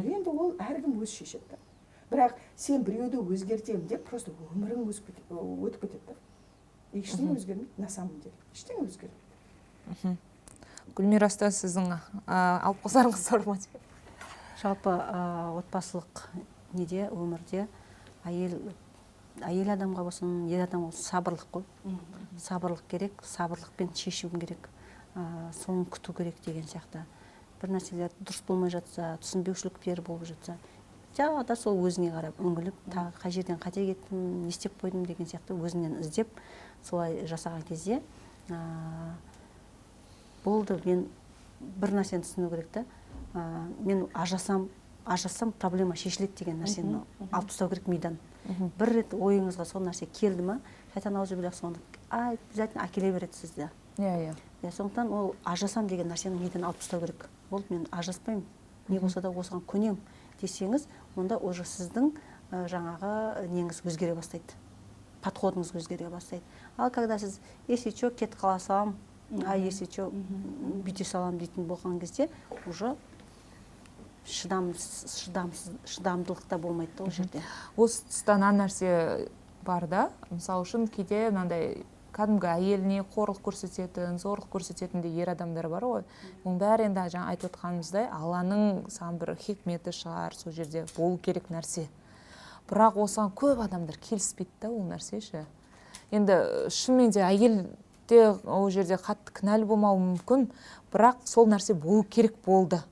Енді ол әркім өз шешеді. Бірақ сен біреуді өзгертемін деп просто өмірің өтіп кетеді. Ештеңе өзгермейді, на самом деле. Ештеңе өзгермейді. Гүлмира ұстаз, сіздің алып қосарыңыз бар ма? Жалпы отбасылық неде, өмірде әйел адамға болсын, ер адамға болсын сабырлық қой. Сабырлық керек, сабырлықпен шешуім керек. соны күту керек деген сияқты. Бір нәрселер дұрыс болмай жатса, түсінбеушіліктер болып жатса, жаңағыда сол өзіне қарап үңіліп, тағы қай жерден қате кеттім, не істеп қойдым деген сияқты өзінен іздеп, солай жасаған кезде болды, мен бір нәрсені түсіну керек та, мен ажырасам проблема шешіледі деген нәрсені алып тастау керек мидан. Бір рет ойыңызға сол нәрсе келді ма, шайтан аузубилля, соны обязательно әкеле береді сізді. Сондықтан ол ажырасам деген нәрсені мидан алып тастау керек. Болды, мен ажыраспаймын, не болса да осыған көнем десеңіз, онда уже сіздің жаңағы неңіз өзгере бастайды, подходыңыз өзгере бастайды. Ал когда сіз если что кетіп қала салам, если что бүйте салам дейтін болған кезде уже шыдамдылық та болмайды ол жерде. Осы тұста нәрсе бар да, мысалы үшін кейде мынандай кәдімгі әйеліне қорлық көрсететін, зорлық көрсететін де ер адамдар бар ғой. Оның бәрі енді жаңа айтып отқанымыздай, Алланың сан бір хикметі шығар, сол жерде болу керек нәрсе. Бірақ осыған көп адамдар келіспейді да ол нәрсе ше. Енді шынымен де әйел де ол жерде қатты кінәлі болмауы мүмкін, бірақ сол нәрсе болу керек болды.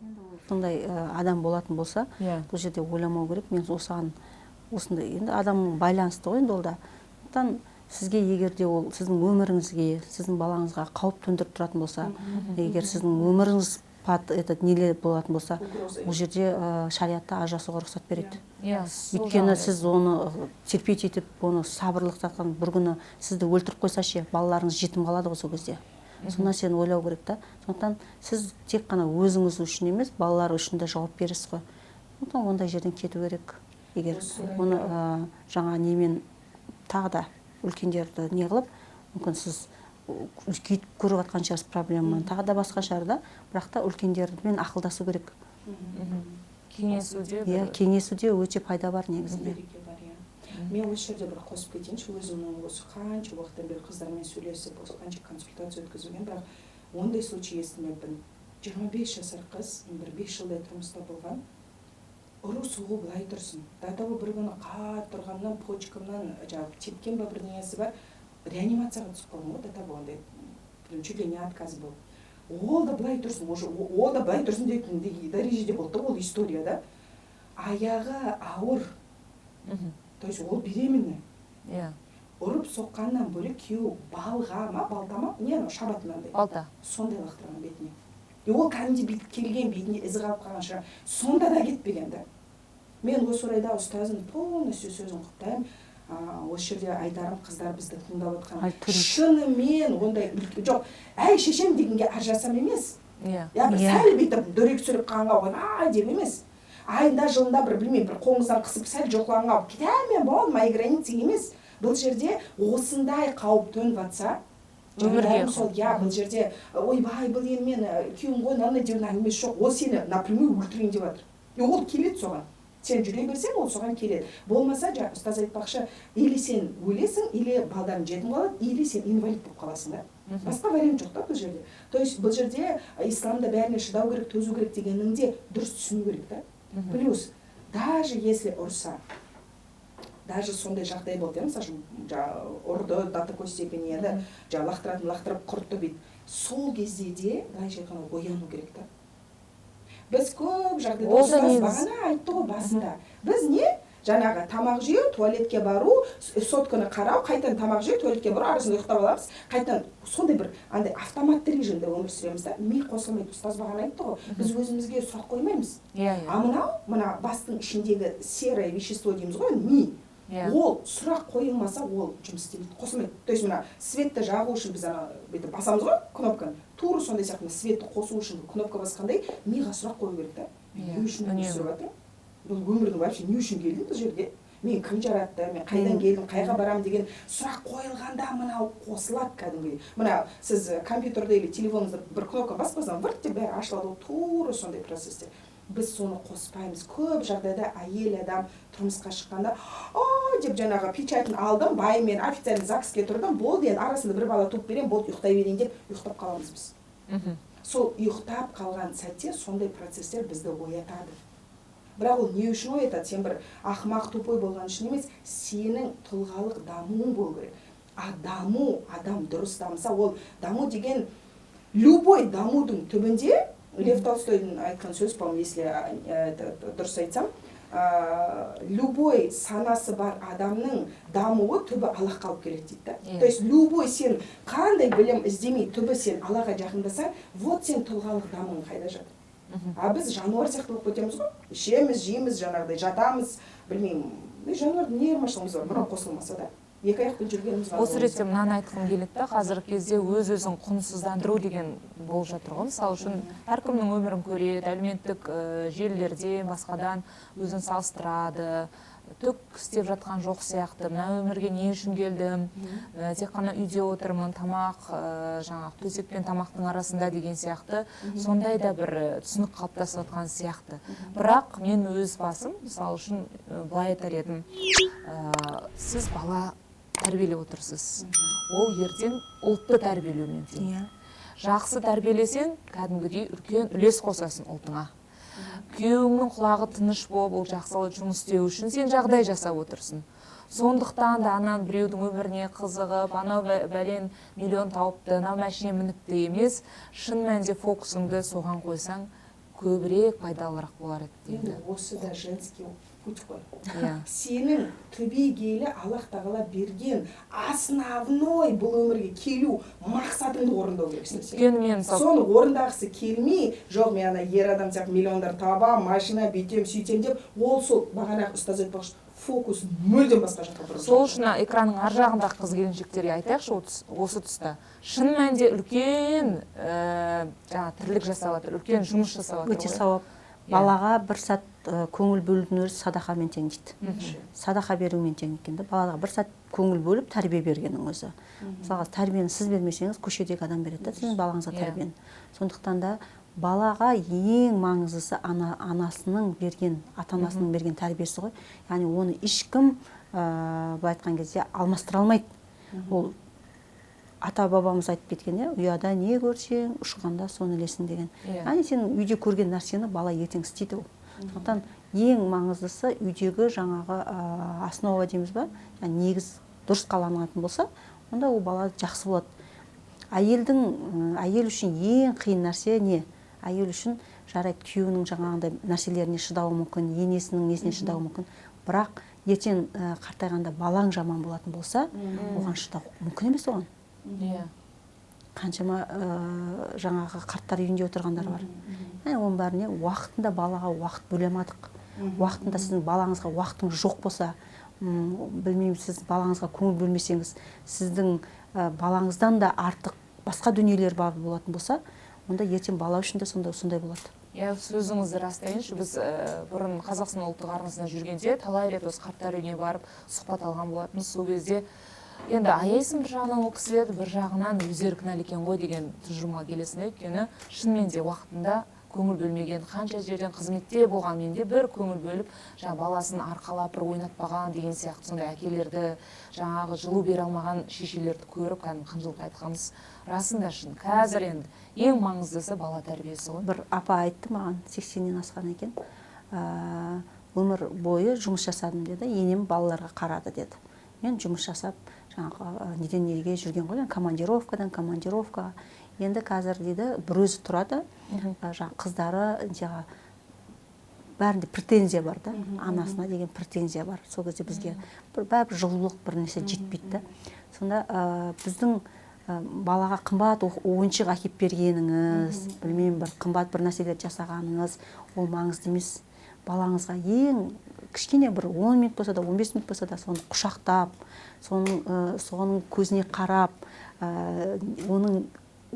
Сондай адам болатын болса, бұл жерде ойламау керек. Мен осындай енді адамның байланысты ғой енді ол да. Сізге егер де ол сіздің өміріңізге, сіздің балаңызға қауіп төндіріп тұратын болса, егер сіздің өміріңіз нелер болатын болса, ол жерде шариатта ажырасуға рұқсат береді. Өйткені сіз оны терпеть етіп, оны сабырлық татқан бір күні сізді өлтіріп қойса ше, балаларыңыз жетім қалады ғой сол кезде. Сол нәрсені ойлау керек та. Сондықтан сіз тек қана өзіңіз үшін емес, балалар үшін де жауап бересіз ғой. Сондықтан ондай жерден кету керек. Егер оны жаңа немен тағы да үлкендерді не қылып, мүмкін сіз үлкейтіп көріп жатқан шығарсыз проблеманы, тағы да басқа шығар да, бірақ та үлкендермен ақылдасу керек. Кеңесуде өте пайда бар негізінде. Мен осы жерде бір қосып кетейінші, өзімнің осы қанша уақыттан бері қыздармен сөйлесіп, осы қанша консультация өткізілген, бірақ ондай случай естімеппін. 25 жасар қыз, бір 5 жылдай тұрмыста болған, ұру соғу былай тұрсын. До того бір күні қат тұрғаннан, почкамнан тепкен ба бір несі бар, реанимацияға түсіп қалдым ғой, до того ондай, чуть ли не отказ был. Ол да былай тұрсын, ол да былай тұрсын дейтін дәрежеде болды ол история, да. Аяғы ауыр, то есть ол беременный. Ұрып соққаннан бөлек күйеуі балға ма, балта ма, не анау шабатынандай. Балта. Сондай лақтырған бетіне. Ол кәдімгідей келген бетіне із қалып қалған шығар. Сонда да кетпеген да. Мен осы орайда ұстазым полностью сөзін құптаймын. Осы жерде айтарым, қыздар бізді тыңдап отқан. Шынымен ондай жоқ. Әй шешем дегенге ажырасам емес. Сәл бүйтіп дөрекі сөйлеп қалғанға ой, деп емес. Айында жылында бір білмеймін, бір қолыңыздан қысып сәл жоқланға кетемін, болды, мои границы емес. Бұл жерде осындай қауіп төніп жатса, бұл жерде ойбай, бұл енді мен күйеуім ғой, мынандай деудің әңгімесі жоқ. Ол сені напрямую өлтірейін деп жатыр. Ол келеді соған. Сен жүре берсең, ол соған келеді. Болмаса, ұстаз айтпақшы, или сен өлесің, или балдарың жетім қалады, или сен инвалид болып қаласың да. Басқа вариант жоқ та бұл жерде. То есть бұл жерде исламда бәріне шыдау керек, төзу керек дегенің де дұрыс түсіну керек та. Плюс, даже если ұрса, даже сондай жағдай болды, мысалы, ұрды до такой степени еді, лақтырып құртты бейді. Сол кезде де, былайша айтқанда, ояну керек та. Біз көп жағдайда ұстаз бағана айтты ғой басында. Біз не? Жаңағы тамақ жеу, туалетке бару, сотканы қарау, қайтадан тамақ жеу, туалетке бару, арасында ұйықтап аламыз. Қайтадан сондай бір автоматты режимде өмір сүреміз да. Ми қосылмайды, ұстаз бағана айтты ғой. Біз өзімізге сұрақ қоймаймыз. Мына бастың ішіндегі серое вещество дейміз ғой, ми. Ол сұрақ қойылмаса, ол жұмыс істемейді, қосылмайды. То есть мына светті жағу үшін біз бүйтіп басамыз ғой, кнопканы. Тура сондай сияқты светті қосу үшін кнопка басқандай, миға сұрақ қою керек та. Не үшін өмір сүріп жатырмын? Бұл өмірдің вообще не үшін келдім бұл жерге? Мен кім жаратты, мен қайдан келдім, қайға барамын деген сұрақ қойылғанда мынау қосылады кәдімгідей. Мына сіз компьютерде или телефоныңызда бір кнопка баспасаң, вырт деп бәрі ашылады, тура сондай процесстер. Біз соны қоспаймыз. Көп жағдайда әйел адам тұрмысқа шыққанда, деп жаңағы печатын алдым, баймен официальный ЗАГСке тұрдым, болды, енді арасында бір бала туып берем, болды, ұйықтай берейін деп ұйықтап қаламыз біз. Сол ұйықтап қалған сәтте сондай процесстер бізді оятады. Бірақ ол не үшін оятады? Сен бір ақымақ тупой болған үшін емес, сенің тұлғалық дамуың болу керек. Даму, адам дұрыс дамыса, ол даму деген любой дамудың түбінде, Лев Толстойдың айтқан сөз, по-моему, если дұрыс айтсам, любой санасы бар адамның дамуы түбі Аллахқа алып келеді дейді. То есть любой сен қандай білім іздемей түбі сен Аллаға жақындасаң, вот сен тұлғалық дамуың қайда жатыр. А біз жануар сияқты болып кетеміз ғой. Ішеміз, жейміз, жаңағыдай жатамыз, білмеймін. Жануардың не айырмашылығымыз бар, мынау қосылмаса да. Екі аяқпен жүргеніміз бар. Осы ретте мынаны айтқым келеді да, қазіргі кезде өз-өзін құнсыздандыру деген болып жатыр ғой. Мысалы үшін әркімнің өмірін көреді, әлеуметтік желілерде басқадан өзін салыстырады, түк істеп жатқан жоқ сияқты, мына өмірге не үшін келдім, тек қана үйде отырмын, тамақ, жаңағы төсек пен тамақтың арасында деген сияқты, сондай да бір түсінік қалыптасып жатқан сияқты. Бірақ мен өз басым, мысалы үшін былай айтар едім, сіз бала тәрбиелеп отырсыз. Ол ертең ұлтты тәрбиелеумен тең. Жақсы тәрбиелесең, кәдімгідей үлкен үлес қосасың ұлтыңа. Күйеуіңнің құлағы тыныш болып, ол жақсылы жұмыс істеу үшін сен жағдай жасап отырсың. Сондықтан да анан біреудің өміріне қызығып, анау бәлен миллион тауыпты, анау мәшине мініпті емес, шын мәнінде фокусыңды соған қойсаң, көбірек пайдалырақ болар еді дейді. Осы да женский путь қой. Сенің түбегейлі Аллах тағала берген основной бұл өмірге келу мақсатыңды орындау керексің сен. Соны орындағысы келмей, жоқ мен ана ер адам сияқты миллиондар табам, машина бүйтем, сөйтем деп, ол сол бағанағы ұстаз айтпақшы фокус мүлдем басқа жаққа бұрып. Сол үшін экранның ар жағындағы қыз келіншектерге айтайықшы осы тұста. Шын мәнінде үлкен тірлік жасап жатыр, үлкен жұмыс жасап жатыр. Өте сауап. Балаға бір сәт көңіл бөлудің өзі садақамен тең дейді. Садақа берумен тең екен. Балаға бір сәт көңіл бөліп тәрбие бергеннің өзі. Мысалға тәрбиені сіз бермесеңіз, көшедегі адам береді, сіздің балаңызға тәрбиені. Сондықтан да балаға ең маңыздысы анасының берген, ата-анасының берген тәрбиесі ғой. Яғни оны ешкім былай айтқан кезде алмастыра алмайды. Ол ата-бабамыз айтып кеткен, ұяда не көрсең, ұшқанда соны ілесің деген. Яғни сен үйде көрген нәрсені бала ертең істейді ол. Сондықтан ең маңыздысы үйдегі жаңағы основа дейміз ба, негіз дұрыс қаланатын болса, онда ол бала жақсы болады. Әйел үшін ең қиын нәрсе не? Әйел үшін жарайды күйеуінің жаңағындай нәрселеріне шыдауы мүмкін, енесінің несіне шыдауы мүмкін. Бірақ ертең қартайғанда балаң жаман болатын болса, оған шыдау мүмкін емес оған. Қаншама жаңағы қарттар үйінде отырғандар бар. Оның бәріне уақытында балаға уақыт бөлемадық. Уақытында сіздің балаңызға уақытыңыз жоқ болса, білмеймін, сіз балаңызға көңіл бөлмесеңіз, сіздің балаңыздан да артық басқа дүниелер бар болатын болса, онда ертең бала үшін де сондай болады. Сөзіңізді растайыншы, біз бұрын Қазақстан ұлттық арнасына жүргенде талай рет осы қарттар үйіне барып сұхбат алған болатынбыз. Сол кезде енді аяйсың бір жағынан ол кісілерді, бір жағынан өздері кінәлі екен ғой деген тұжырымға келесің. Өйткені шынымен де уақытында көңіл бөлмеген, қанша жерден қызметте болғанмен де бір көңіл бөліп, баласын арқалап бір ойнатпаған деген сияқты сондай әкелерді, жаңағы жылу бере алмаған шешелерді көріп, қынжылып айтқанымыз расында шын. Қазір енді ең маңыздысы бала тәрбиесі ғой. Бір апа айтты маған, 80-нен асқан екен, өмір бойы жұмыс жасадым деді, енем балаларға қарады деді. Мен жұмыс жасап, жаңағы неден неге жүрген ғой, командировкадан командировкаға. Енді қазір дейді, бір өзі тұрады, қыздары бәрінде претензия бар да, анасына деген претензия бар. Сол кезде бізге бәрібір жылулық бір нәрсе жетпейді. Сонда біздің балаға қымбат ойыншық әкеп бергеніңіз, білмеймін, бір қымбат бір нәрселер жасағаныңыз, ол маңызды емес. Балаңызға ең кішкене бір 10 минут болса да, 15 минут болса да, соны құшақтап, соның көзіне қарап,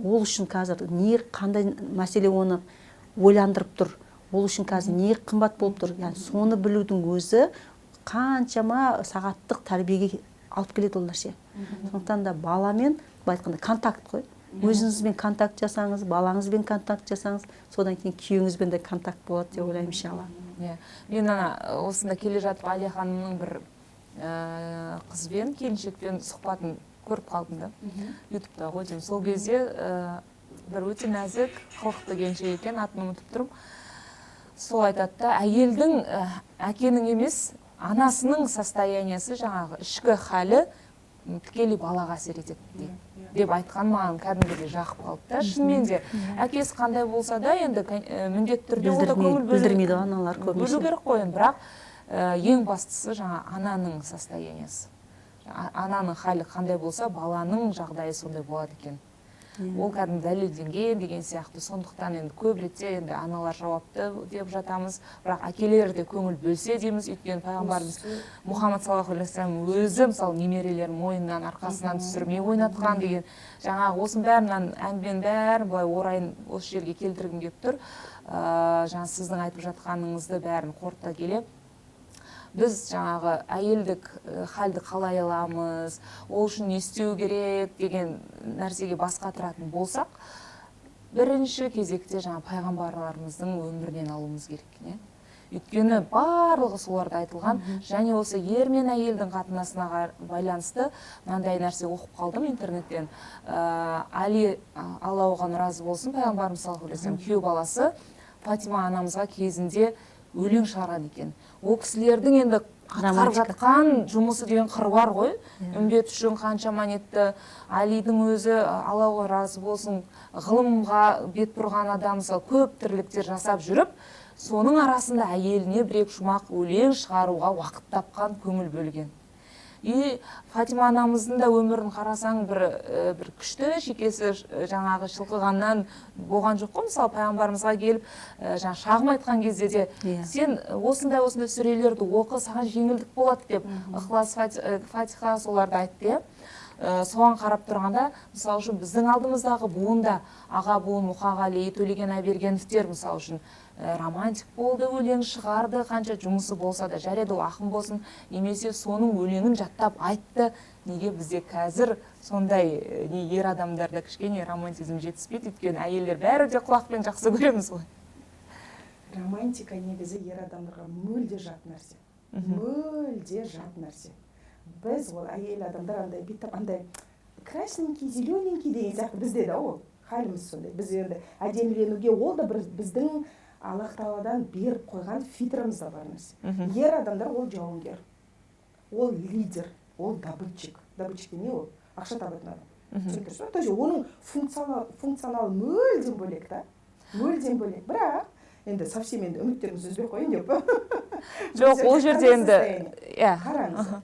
ол үшін қазір не қандай мәселе оны ойландырып тұр, ол үшін қазір не қымбат болып тұр, соны білудің өзі қаншама сағаттық тәрбиеге алып келеді ол нәрсе. Сондықтан да баламен, айтқанда, контакт қой. Өзіңізбен контакт жасаңыз, балаңызбен контакт жасаңыз, содан кейін күйеуіңізбен де контакт болады деп ойлаймын иншалла. Мен осында келе жатып Әлия ханымның бір қызбен, келіншекпен сұхбатын көріп қалдым да, ютубта ғой деймін. Сол кезде бір өте нәзік, қылықты келіншек екен, атын ұмытып тұрмын. Сол айтады да, әйелдің әкенің емес, анасының состояниясы, жаңағы ішкі халі тікелей балаға әсер етеді дейді. деп айтқан маған кәдімгідей жағып қалды да. Шынымен де әкесі қандай болса да енді міндетті түрде ол да көңіл білдірмейді аналар көбінесе. бөлу керек қой енді, бірақ ең бастысы жаңа ананың состояниесі. Ананың халі қандай болса, баланың жағдайы сондай болады екен. Ол кәдімгі дәлелденген деген сияқты. Сондықтан енді көп ретте енді аналар жауапты деп жатамыз, бірақ әкелер де көңіл бөлсе дейміз. Өйткені пайғамбарымыз Мұхаммад саллаллаху алейхи вассалам өзі мысалы немерелерін мойнынан арқасынан түсірмей ойнатқан деген жаңағы осының бәрін әңгіменің бәрін былай орайын осы жерге келтіргім келіп тұр. Жаңа сіздің айтып жатқаныңызды бәрін қорыта келе біз жаңағы әйелдік халді қалай аламыз, ол үшін не істеу керек деген нәрсеге бас қатыратын болсақ, бірінші кезекте жаңа пайғамбарларымыздың өмірінен алуымыз керек, не? Өйткені барлығы соларда айтылған, және осы ер мен әйелдің қатынасына байланысты мынандай нәрсе оқып қалдым интернеттен. Али, Алла оған разы болсын, пайғамбарымыз саллаллаху алейхи вассалам күйеу баласы Фатима анамызға кезінде өлең шығарады екен. Ол кісілердің енді атқарып жатқан жұмысы деген қыруар ғой. Үмбет үшін қаншама нетті. Алидің өзі, Аллаға разы болсын, ғылымға бет бұрған адам, мысалы көп тірліктер жасап жүріп, соның арасында әйеліне бір-екі шумақ өлең шығаруға уақыт тапқан, көңіл бөлген. И Фатима анамыздың да өмірін қарасаң бір күшті шекесі жаңағы шылқығаннан болған жоқ қой. Мысалы пайғамбарымызға келіп жаңа шағым айтқан кезде де сен осындай сүрелерді оқы, саған жеңілдік болады деп Ықылас, Фатиха соларды айтты. Соған қарап тұрғанда, мысалы үшін біздің алдымыздағы буында аға буын Мұқағали, Төлеген Айбергеновтер мысалы үшін романтик болды, өлең шығарды, қанша жұмысы болса да, жарайды ол ақын болсын, немесе соның өлеңін жаттап айтты. Неге бізде қазір сондай ер адамдарда кішкене романтизм жетіспейді, өйткені әйелдер бәрі де құлақпен жақсы көреміз ғой. Романтика негізі ер адамдарға мүлде жат нәрсе. Мүлде жат нәрсе. Біз ол әйел адамдар андай бүйтіп андай красненький, зелененький деген сияқты бізде да ол халіміз сондай. Біз енді әдеміленуге ол да біздің Аллах Тағаладан беріп қойған фитрымызда бар нәрсе. Ер адамдар ол жауынгер, ол лидер, ол добытчик. Добытчик не ол? Ақша табатын адам. То есть оның функционал мүлдем бөлек та. Мүлдем бөлек. Бірақ енді совсем енді үміттерімізді үзбей қойын деп. Жоқ, ол жерде енді қараңыз.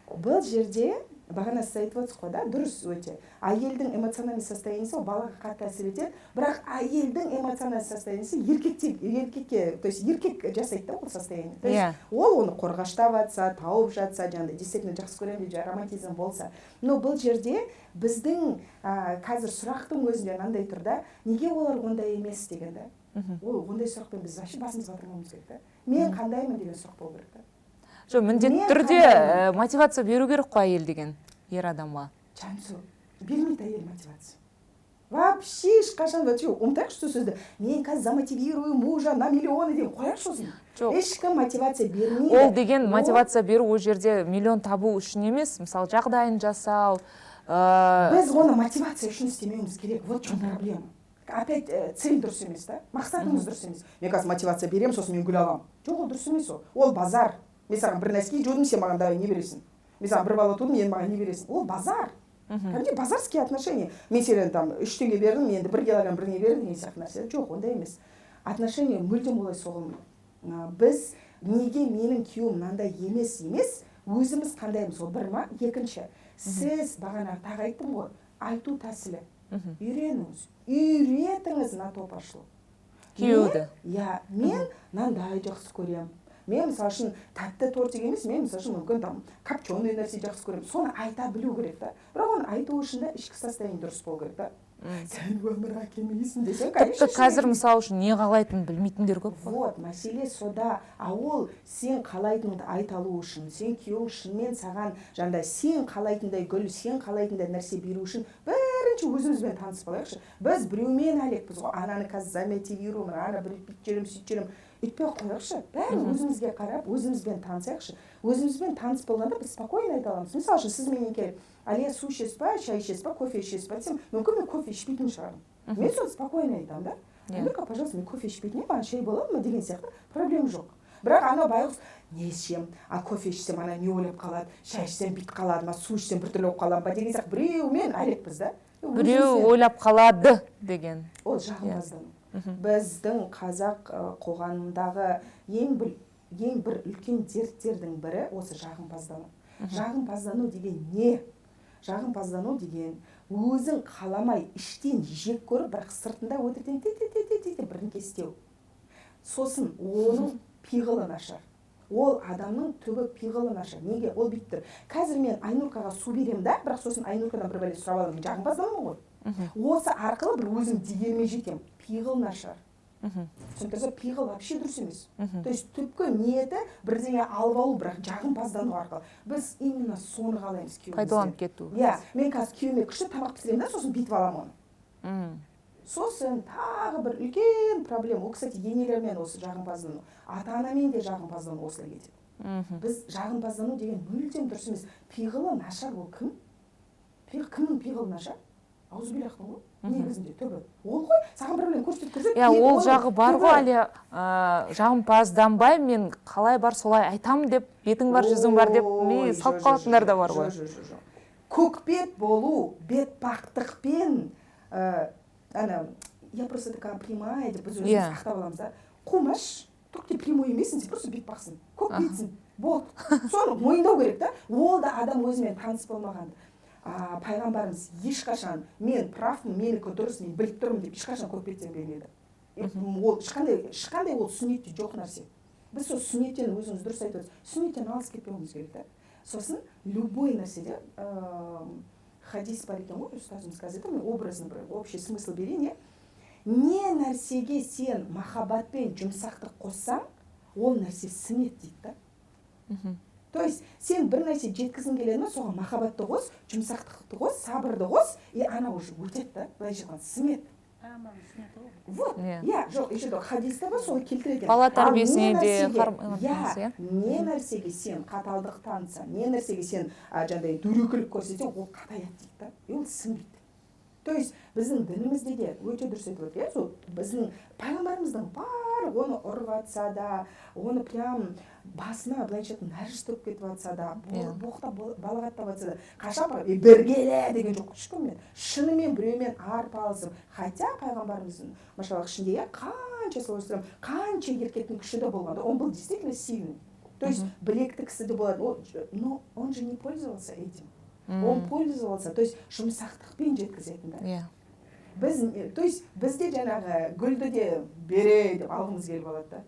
Бұл жерде бағана сіз айтып отырсыз ғой да, дұрыс өте. Әйелдің эмоциональный состояниесі ол балаға қатты әсер етеді, бірақ әйелдің эмоциональный состояниесі еркекке, то есть еркек жасайды да ол состояние. То есть ол оны қорғаштап жатса, тауып жатса, жаңағыдай действительно жақсы көремін деп романтизм болса. Но бұл жерде біздің қазір сұрақтың өзінде мынандай тұр да, неге олар ондай емес деген да. Ол ондай сұрақпен біз вообще басымызға батырмауымыз керек та. Мен қандаймын деген сұрақ болу керек та. Жоқ, міндетті түрде мотивация беру керек қой әйел деген ер адамға. Жансу, бермейді әйел мотивация. Вообще ешқашан, ұмытайықшы сол сөзді. Мен қазір замотивирую мужа на миллионы деп қояқшы сосын. Ешкім мотивация бермейді. Ол деген мотивация беру ол жерде миллион табу үшін емес, мысалы жағдайын жасау. Біз оны мотивация үшін істемеуіміз керек. Вот в чем проблема. Опять цель дұрыс емес та, мақсатымыз дұрыс емес. Мен қазір мотивация берем, сосын мен гүл аламын. Жоқ, ол дұрыс емес ол. Ол базар. Мен саған бір нәрсе жудым, сен маған давай не бересің. Мен саған бір бала тудым, мен маған не бересің. Ол базар. Кәдімгі базарские отношения. Мен сенен там 3 теңге бердім, енді 1 килограмм біріне бердім деген сияқты нәрсе. Жоқ, ондай емес. Отношения мүлдем олай соғылмайды. Біз неге менің күйеуім мынандай емес, өзіміз қандаймыз, ол бір ма? Екінші, сіз бағана тағы айттым ғой, айту тәсілі. Үйреніңіз. Үйретіңіз на топ ашылу. Күйеуді. Мен мынандай жақсы көремін. Мен мысалы үшін тәтті тортик емес, мен мысалы үшін мүмкін там копченый нәрсе жақсы көремін. Соны айта білу керек та. Бірақ оны айту үшін де ішкі состояние дұрыс болу керек та. Сен өмір әкелмейсің десең, тіпті қазір мысалы үшін не қалайтынын білмейтіндер көп қой. Вот, мәселе сода. Ол сен қалайтыныңды айта алу үшін, сен күйеуің шынымен саған жаңағыдай сен қалайтындай гүл, сен қалайтындай нәрсе беру үшін бірінші өзімізбен танысып алайықшы. Біз біреумен әлекпіз ғой, ананы қазір замотивируем, ана бір бүйтіп жүрем. Үйтпей қойықшы, бәрін өзімізге қарап, өзімізбен танысайықшы. Өзімізбен таныс болғанда біз спокойно айта аламыз. Мысалы үшін сіз менен келіп, Алия су ішесіз ба, шай ішесіз ба, кофе ішесіз ба десем, мүмкін мен кофе ішпейтін шығармын. Мен соны спокойно айтамын да. Ну-ка, пожалуйста, мен кофе ішпейтін едім, шай болады ма деген сияқты проблема жоқ. Бірақ ана байғұс не ішем, кофе ішсем ана не ойлап қалады, шай ішсем бүйтіп қалады ма, су ішсем біртүрлі болып қалады ма деген сияқты біреумен әлекпіз да. біреу ойлап қалады деген. Ол жағымпаздану. Біздің қазақ қоғамындағы ең бір үлкен дерттердің бірі осы жағымпаздану. Жағымпаздану деген не? Жағымпаздану деген өзің қаламай іштен жек көріп, бірақ сыртында өтірден бірінке істеу. Сосын оның пиғылы нашар. Ол адамның түбі пиғылы нашар. Неге? Ол бүйтіп тұр. Қазір мен Айнұркаға су берем да, бірақ сосын Айнұркадан бір бәле сұрап аламын. Жағымпазданмын ғой. Осы арқылы бір өзім дегенме жетем. Пиғыл нашар. Түсінтірсе, пиғыл вообще дұрыс емес. То есть түпкі ниеті бірдеңе алып алу, бірақ жағымпаздану арқылы. Біз именно соны қалаймыз күйеуімізден. Пайдаланып кету. Иә, мен қазір күйеуіме күшті тамақ пісіремін да, сосын бүйтіп аламын оны. Сосын тағы бір үлкен проблема. Ол, кстати, енелермен осы жағымпаздану. Ата-анамен де жағымпаздану осылай кетеді. Біз жағымпаздану деген мүлдем дұрыс емес. Пиғылы нашар ол кім? Кімнің пиғылы нашар? Аузубилляхтың ғой, негізінде түбі. Ол ғой, саған бір білен көрсетіп көрсетіп. Ол жағы бар ғой, әлі жағымпазданбай, мен қалай бар солай айтамын деп, бетің бар, жүзің бар деп, салып қалатындар да бар ғой. Көкбет болу, бетпақтықпен, я просто такая прямая деп біз өзіміз ақтап аламыз да. Қумаш, только те прямой емессің, сен просто бетпақсың, көкбетсің, болды. Соны мойындау керек та. Ол да адам өзімен таныс болмаған. Пайғамбарымыз ешқашан мен правмын, менікі дұрыс, мен біліп тұрмын деп ешқашан көкбеттен бермеді. Ол ешқандай ол сүннетте жоқ нәрсе. Біз сол сүннеттен өзіміз дұрыс айтып отырмыз. Сүннеттен алыс кетпеуіміз керек та. Сосын любой нәрседе хадис бар екен ғой, ұстазымыз қазір айтты, мен образный бір общий смысл берейін, не нәрсеге сен махаббатпен жұмсақтық қоссаң, ол нәрсе сіңеді дейді да. То есть сен бір нәрсе жеткізгің келеді ме, соған махаббатты қос, жұмсақтықты қос, сабырды қос, и ана уже өтеді да, былайша айтқанда сіңеді. Вот, жоқ, еще да хадисте бар, соны келтіреді. Бала тәрбиесіне де не нәрсеге сен қаталдық танытсаң, не нәрсеге сен жаңағыдай дөрекілік көрсетсең, ол қатаяды дейді да, ол сіңбейді. То есть біздің дінімізде де өте дұрыс айтып отыр, сол біздің пайғамбарымыздың барлық оны ұрып жатса да, оны прям басына былайша нәріс тұрып кетіп жатса да, боқтап балағаттап жатса да, қашан біргеле деген жоқ. Шынымен біреумен арпалысып, хотя пайғамбарымыздың машаллах ішінде қанша солай қанша еркектің күші де болғанда, он был действительно сильный. То есть білекті кісі де болады, но он же не пользовался этим. Он пользовался, то есть жұмсақтықпен жеткізетін да. То есть бізде жаңағы гүлді де бере деп алғымыз келіп алады да.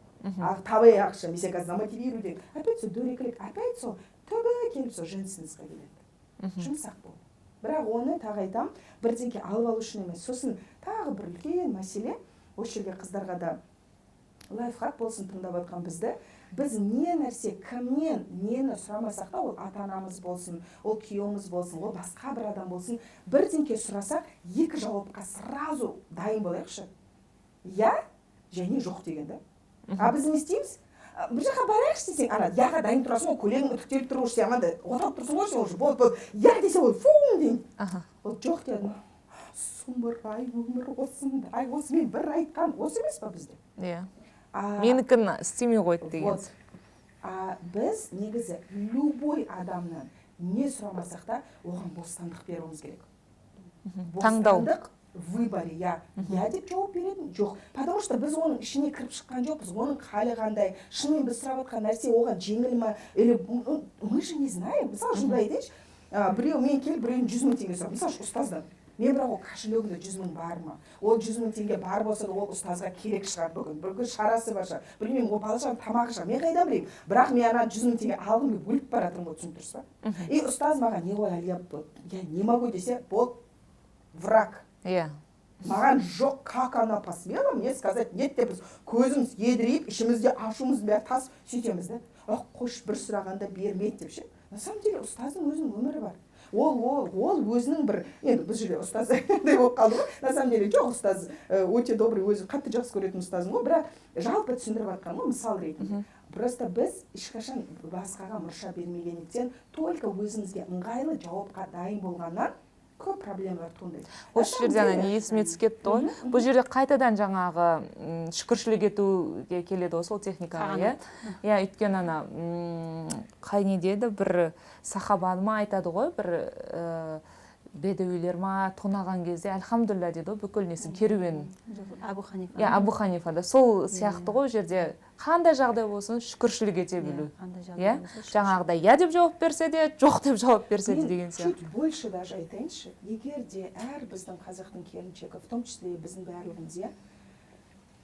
Табай ақша, мен қазір замотивирую деп. Опять сол дөрекілік, опять сол түбі келіп сол женственностьқа келеді. Жұмсақ бол. Бірақ оны тағы айтам, бірдеңке алып алу үшін емес. Сосын тағы бір үлкен мәселе, осы жерге қыздарға да лайфхак болсын тыңдап жатқан бізді. Біз не нәрсе, кімнен нені сұрамасақ та, ол ата-анамыз болсын, ол күйеуіміз болсын, ол басқа бір адам болсын, бірдеңке сұрасақ, екі жауапқа сразу дайын болайықшы. Я және жоқ деген да. Біз не істейміз? Бір жаққа барайықшы десең, яға дайын тұрасың, ол көлегің үтіктеліп тұру үшін, аманда отап тұрсың ғой, уже болды. Я десе ол фуң дейін. Ол жоқ дедім. Сұмырай, өмір осындай, осы мен бір айтқан, осы емес па бізде? Иә. Менікін істемей қойды деген. Біз негізі любой адамнан не сұрамасақ та, оған бостандық беруіміз керек. Бостандық выборе, я деп жауап беретін жоқ. Потому что біз оның ішіне кіріп шыққан жоқпыз, оның халі қандай, шынымен біз сұрап жатқан нәрсе оған жеңіл ма, или мы же не знаем. Мысалы, шындай айтайыншы, біреу мен келіп біреуін 100 000 теңге сұрап, мысалы, ұстаздан. Мен бірақ ол кошелегінде 100 000 бар ма? Ол 100 000 теңге бар болса да ол ұстазға керек шығар бүгін шарасы бар шығар. Білмеймін, ол бала тамағы шығар. Мен қайдан білеймін? Бірақ мен ана 100 000 теңге алғым келіп өліп бара жатырмын ғой, түсініп тұрсыз ба? И ұстаз маған не ғой, Әлия, я не могу десе, бол враг. Маған жоқ, как она посмела мне сказать нет деп біз көзіміз едірейіп, ішімізде ашуымыз бәрі тас сөйтеміз да. Қош бір сұрағанда бермейді деп ше. На самом деле ұстаздың өзінің өмірі бар. Ол өзінің бір, енді біз жерде ұстаз болып қалды ғой, на самом деле жоқ, ұстаз өте добрый, өзі қатты жақсы көретін ұстазым ғой, бірақ жалпы түсіндіріп жатқан ғой, мысал ретінде. Просто біз ешқашан басқаға мұрша бермегендіктен, только өзімізге ыңғайлы жауапқа дайын болғаннан көп проблемалар туындайды. Осы жерде не есіме түсіп кетті ғой. Бұл жерде қайтадан жаңағы шүкіршілік етуге келеді ғой сол техникаға, иә. Өйткені ана қай не деді, бір сахабаныма айтады ғой, бір бедеуилер ма тонаған кезде альхамдулилля дейді ғой бүкіл несін керуен. Абу Ханифа. Иә, Абу Ханифа да сол сияқты ғой жерде қандай жағдай болсын шүкіршілік ете білу. Иә, жаңағыдай я деп жауап берсе де, жоқ деп жауап берсе де деген сияқты. Чуть больше даже айтайыншы, егер де әр біздің қазақтың келіншегі, в том числе біздің барлығымыз, иә,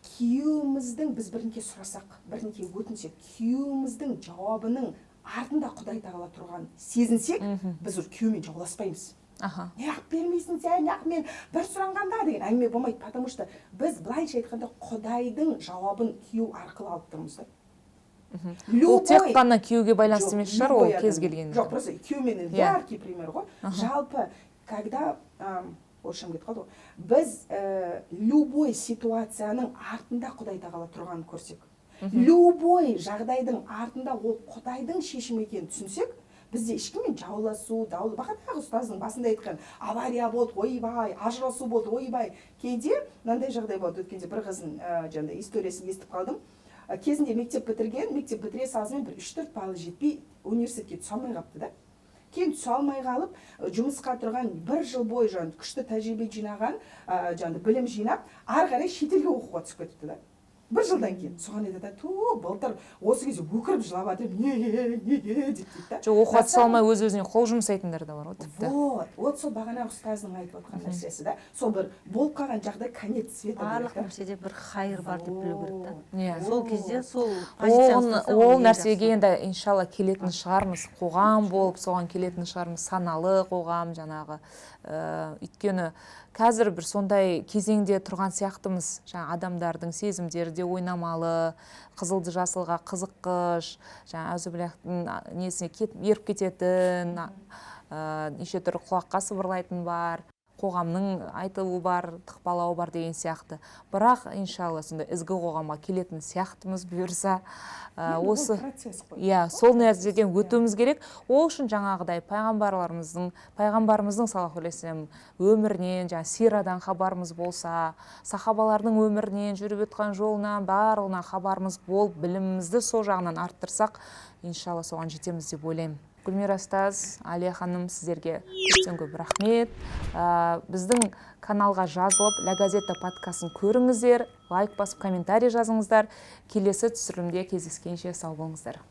күйеуіміздің біз бірінке сұрасақ, бірінке өтінсек, күйеуіміздің жауабының артында Құдай тағала тұрған сезінсек, біз күйеумен жауласпаймыз. Неғып бермейсің сен, неғып мен бір сұрағанда деген әңгіме болмайды, потому что біз былайша айтқанда Құдайдың жауабын күйеу арқылы алып тұрмыз да. Ол тек қана күйеуге байланысты емес шығар, ол кез келген. Жоқ, просто күйеумен яркий пример ғой. Жалпы, когда орысшам кетіп қалды ғой, біз любой ситуацияның артында Құдай тағала тұрғанын көрсек, любой жағдайдың артында ол Құдайдың шешімі екенін түсінсек, бізде ешкіммен жауласу, бағанағы ұстаздың басында айтқан авария болды, ойбай, ажырасу болды, ойбай. Кейде мынандай жағдай болды, өткенде бір қыздың жаңағыдай историясын естіп қалдым. Кезінде мектеп бітірген, мектеп бітіре салысымен бір 3-4 балы жетпей университетке түсе алмай қалыпты да. Кейін түсе алмай қалып, жұмысқа тұрған бір жыл бойы күшті тәжірибе жинаған, білім жинап, ары қарай шетелге оқуға түсіп кетіпті да. Бір жылдан кейін соған айтады, былтыр осы кезде өкіріп жылап жатыр, неге деп дейді да. Жоқ, оқуға түсе алмай өз-өзіне қол жұмсайтындар да бар ғой тіпті. Вот сол бағанағы ұстаздың айтып отқан нәрсесі да. Сол бір болып қалған жағдай конец света. Барлық нәрседе бір хайыр бар деп білу керек та. Сол кезде сол ол нәрсеге енді иншалла келетін шығармыз, қоғам болып соған келетін шығармыз, саналы қоғам жаңағы. Өйткені қазір бір сондай кезеңде тұрған сияқтымыз, жаңа адамдардың сезімдері де ойнамалы, қызылды жасылға қызыққыш, жаңа әузубилляхтың несіне еріп кететін, неше түрлі құлаққа сыбырлайтын бар, қоғамның айтылуы бар, тықпалауы бар деген сияқты. Бірақ иншалла сондай ізгі қоғамға келетін сияқтымыз бұйырса, осы сол нәрседен өтуіміз керек. Ол үшін жаңағыдай пайғамбарымыздың саллаллаху алейхи вассалам өмірінен, жаңа сирадан хабарымыз болса, сахабалардың өмірінен, жүріп өткен жолынан барлығынан хабарымыз болып, білімімізді сол жағынан арттырсақ, иншалла соған жетеміз деп ойлаймын. Гүлмира ұстаз, Алия ханым, сіздерге көптен көп рахмет. Біздің каналға жазылып, Ля Газета подкастын көріңіздер, лайк басып, комментарий жазыңыздар. Келесі түсірілімде кездескенше сау болыңыздар.